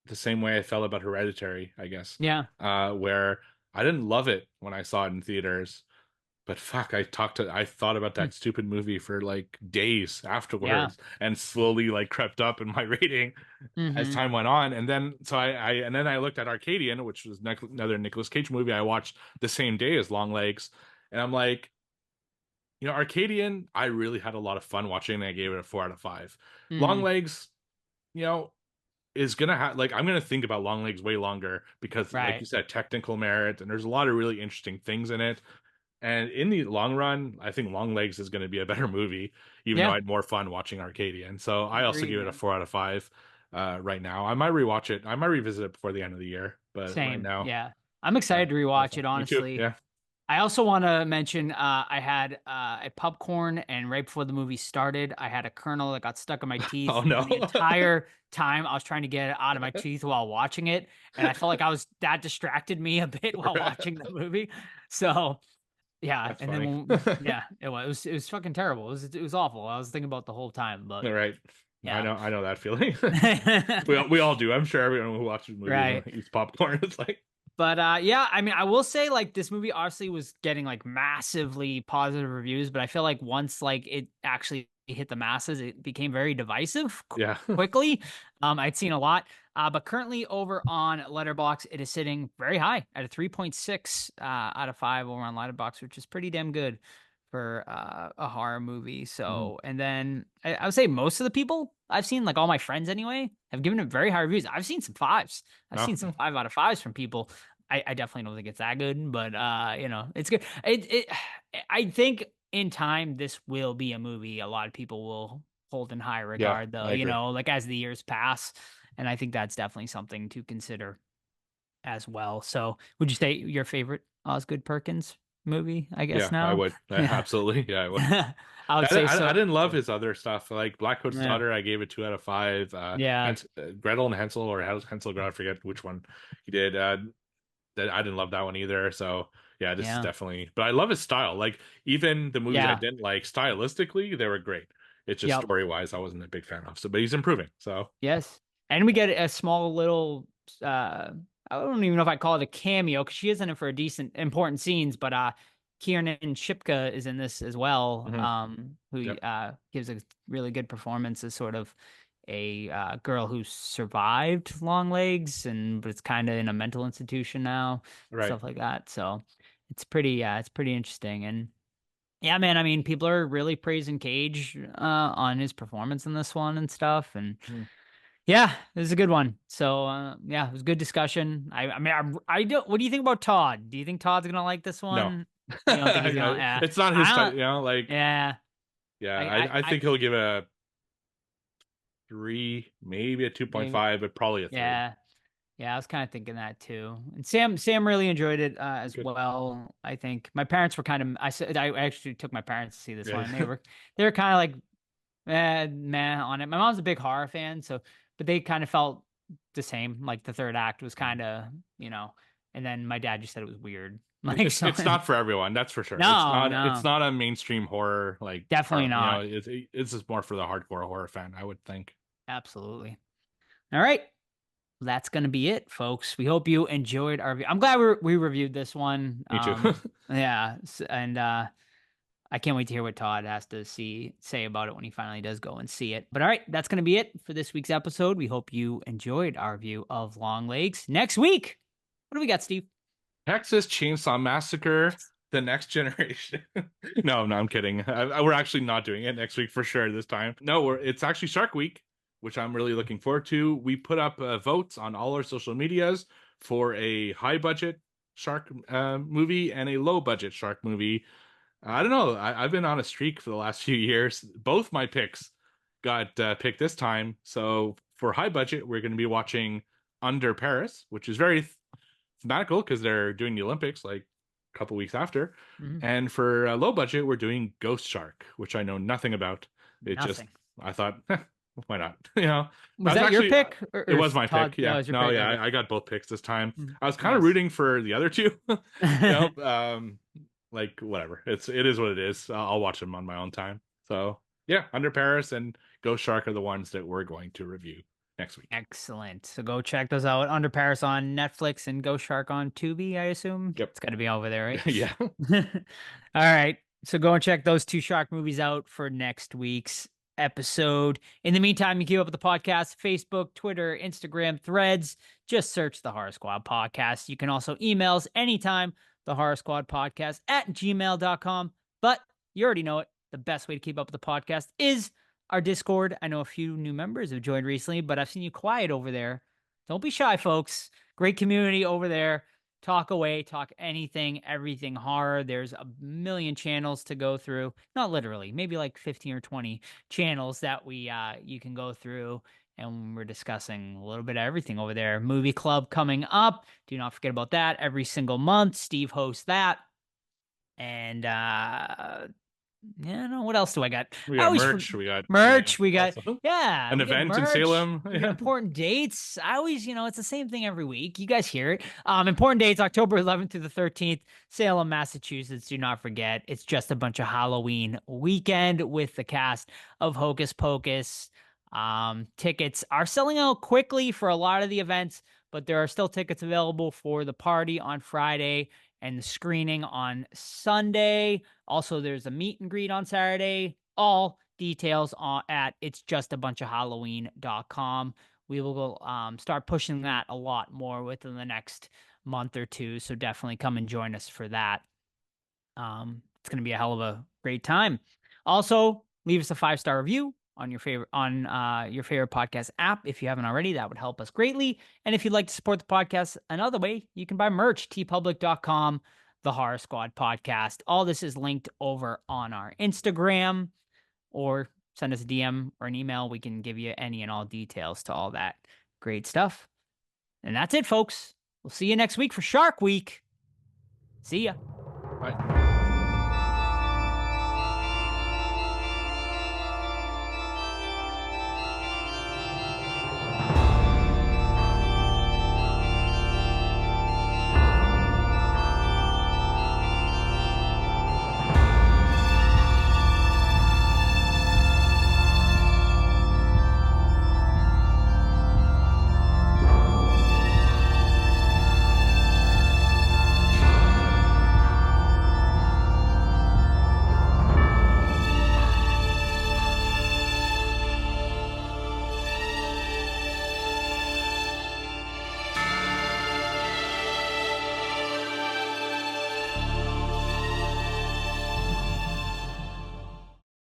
the same way I felt about Hereditary, I guess, Yeah. where I didn't love it when I saw it in theaters, but fuck, I thought about Hmm. that stupid movie for like days Yeah. afterwards, and slowly like crept up in my rating as Mm-hmm. time went on. And then and then I looked at Arcadian, which was another Nicolas Cage movie I watched the same day as Longlegs, and I'm like, Arcadian, I really had a lot of fun watching, and I gave it a 4 out of 5. Mm-hmm. Longlegs, you know, is gonna have like I'm gonna think about Longlegs way longer because, like you Right. said, technical merit, and there's a lot of really interesting things in it. And in the long run, I think Longlegs is going to be a better movie, even though I Yeah. had more fun watching Arcadian. So I also Agreed, give it a man. 4 out of 5 right now. I might rewatch it. I might revisit it before the end of the year, but right Same. now, Yeah. I'm excited to rewatch it, me too. honestly. Yeah. I also want to mention I had a popcorn, and right before the movie started, I had a kernel that got stuck in my Oh teeth. no. And the entire time I was trying to get it out of my teeth while watching it. And I felt like that distracted me a bit while watching the movie. So, yeah. That's And then, funny. yeah, it was fucking terrible. It was awful. I was thinking about the whole time, but All right. yeah. I know that feeling. We all do. I'm sure everyone who watches movies and Right. eats popcorn is like, But yeah, I mean, I will say like this movie obviously was getting like massively positive reviews, but I feel like once like it actually hit the masses, it became very divisive yeah. quickly. I'd seen a lot, but currently over on Letterbox, it is sitting very high at a 3.6 out of 5 over on Letterbox, which is pretty damn good for a horror movie. Mhm. So, and then I would say most of the people I've seen, like all my friends anyway, have given it very high reviews. I've seen some 5s. I've No. seen some 5 out of 5s from people. I definitely don't think it's that good, but it's good. I think in time this will be a movie a lot of people will hold in high Yeah, regard, though, I agree. like as the years pass. And I think that's definitely something to consider as well. So would you say your favorite Osgood Perkins movie, I guess Yeah, I now? would. Yeah. Absolutely. Yeah, I would. I would say I so. didn't love his other stuff. Like Blackcoat's Yeah. Daughter, I gave it 2 out of 5. Yeah. Gretel and Hansel, or Hansel, I forget which one he did. That I didn't love that one either. So yeah, this is Yeah. definitely. But I love his style. Like even the movies I Yeah. didn't like, stylistically, they were great. It's just Yep. story wise, I wasn't a big fan of. So, but he's improving. So Yes. And we get a small little I don't even know if I call it a cameo because she is in it for a decent important scenes, but Kiernan Shipka is in this as well, mhm. who Yep, gives a really good performance as sort of a girl who survived Longlegs and but it's kind of in a mental institution now, right. stuff like that. So it's pretty interesting. And yeah, man, I mean, people are really praising Cage on his performance in this one and stuff, and Mhm. yeah, it was a good one. So yeah, it was a good discussion. I mean, I don't. What do you think about Todd? Do you think Todd's gonna like this No, one? You don't think he's gonna? it's not his I type. don't. Like Yeah, yeah, I, I I think he'll give it a 3, maybe a maybe. 2.5, but probably a 3. Yeah, yeah. I was kind of thinking that too. And Sam really enjoyed it as Good. well. I think my parents were kind of. I actually took my parents to see this one. Yeah. And they were kind of like meh on it. My mom's a big horror fan, so but they kind of felt the same. Like the third act was kind of, and then my dad just said it was weird. It's not for everyone, that's for sure. No, It's not a mainstream horror like definitely not. it's just more for the hardcore horror fan, I would think. Absolutely. All right. That's going to be it, folks. We hope you enjoyed our review. I'm glad we reviewed this one. Me too. Yeah. And I can't wait to hear what Todd has to say about it when he finally does go and see it. But all right, that's going to be it for this week's episode. We hope you enjoyed our review of Longlegs. Next week, what do we got, Steve? Texas Chainsaw Massacre: The Next Generation. No, I'm kidding. We're actually not doing it next week for sure this time. No, it's actually Shark Week, which I'm really looking forward to. We put up votes on all our social medias for a high budget shark movie and a low budget shark movie. I don't know. I've been on a streak for the last few years. Both my picks got picked this time. So for high budget, we're going to be watching Under Paris, which is very thematical because they're doing the Olympics like a couple weeks after. Mhm. And for low budget, we're doing Ghost Shark, which I know nothing about. I thought, why not? Was that your pick? It was my Todd? pick. Yeah. That was your No, pick? yeah, Okay. I got both picks this time. Mhm. I was kind of Nice. rooting for the other two. Like whatever. It is what it is. I'll watch them on my own time. So yeah, Under Paris and Ghost Shark are the ones that we're going to review next week. Excellent. So go check those out. Under Paris on Netflix and Ghost Shark on Tubi, I assume. Yep. It's got to be over there, right? Yeah. All right. So go and check those two shark movies out for next week's episode. In the meantime, you keep up with the podcast, Facebook, Twitter, Instagram, Threads. Just search the Horror Squad Podcast. You can also email us anytime, the Horror Squad Podcast @gmail.com. But you already know it. The best way to keep up with the podcast is our Discord. I know a few new members have joined recently, but I've seen you quiet over there. Don't be shy, folks. Great community over there. Talk away, talk anything, everything horror. There's a million channels to go through. Not literally, maybe like 15 or 20 channels that you can go through. And we're discussing a little bit of everything over there. Movie club coming up. Do not forget about that. Every single month, Steve hosts that. And no, what else do I got? We got merch. We got merch. We got also an event in Salem. We got important dates. I always, it's the same thing every week. You guys hear it. Important dates: October 11th through the 13th, Salem, Massachusetts. Do not forget, it's just a bunch of Halloween weekend with the cast of Hocus Pocus. Tickets are selling out quickly for a lot of the events, but there are still tickets available for the party on Friday and the screening on Sunday. Also, there's a meet and greet on Saturday. All details at itsjustabunchofhalloween.com. We will start pushing that a lot more within the next month or two, so definitely come and join us for that. It's going to be a hell of a great time. Also, leave us a 5-star review on your favorite podcast app. If you haven't already, that would help us greatly. And if you'd like to support the podcast another way, you can buy merch, tpublic.com, the Horror Squad Podcast. All this is linked over on our Instagram, or send us a DM or an email. We can give you any and all details to all that great stuff. And that's it, folks. We'll see you next week for Shark Week. See ya. Bye.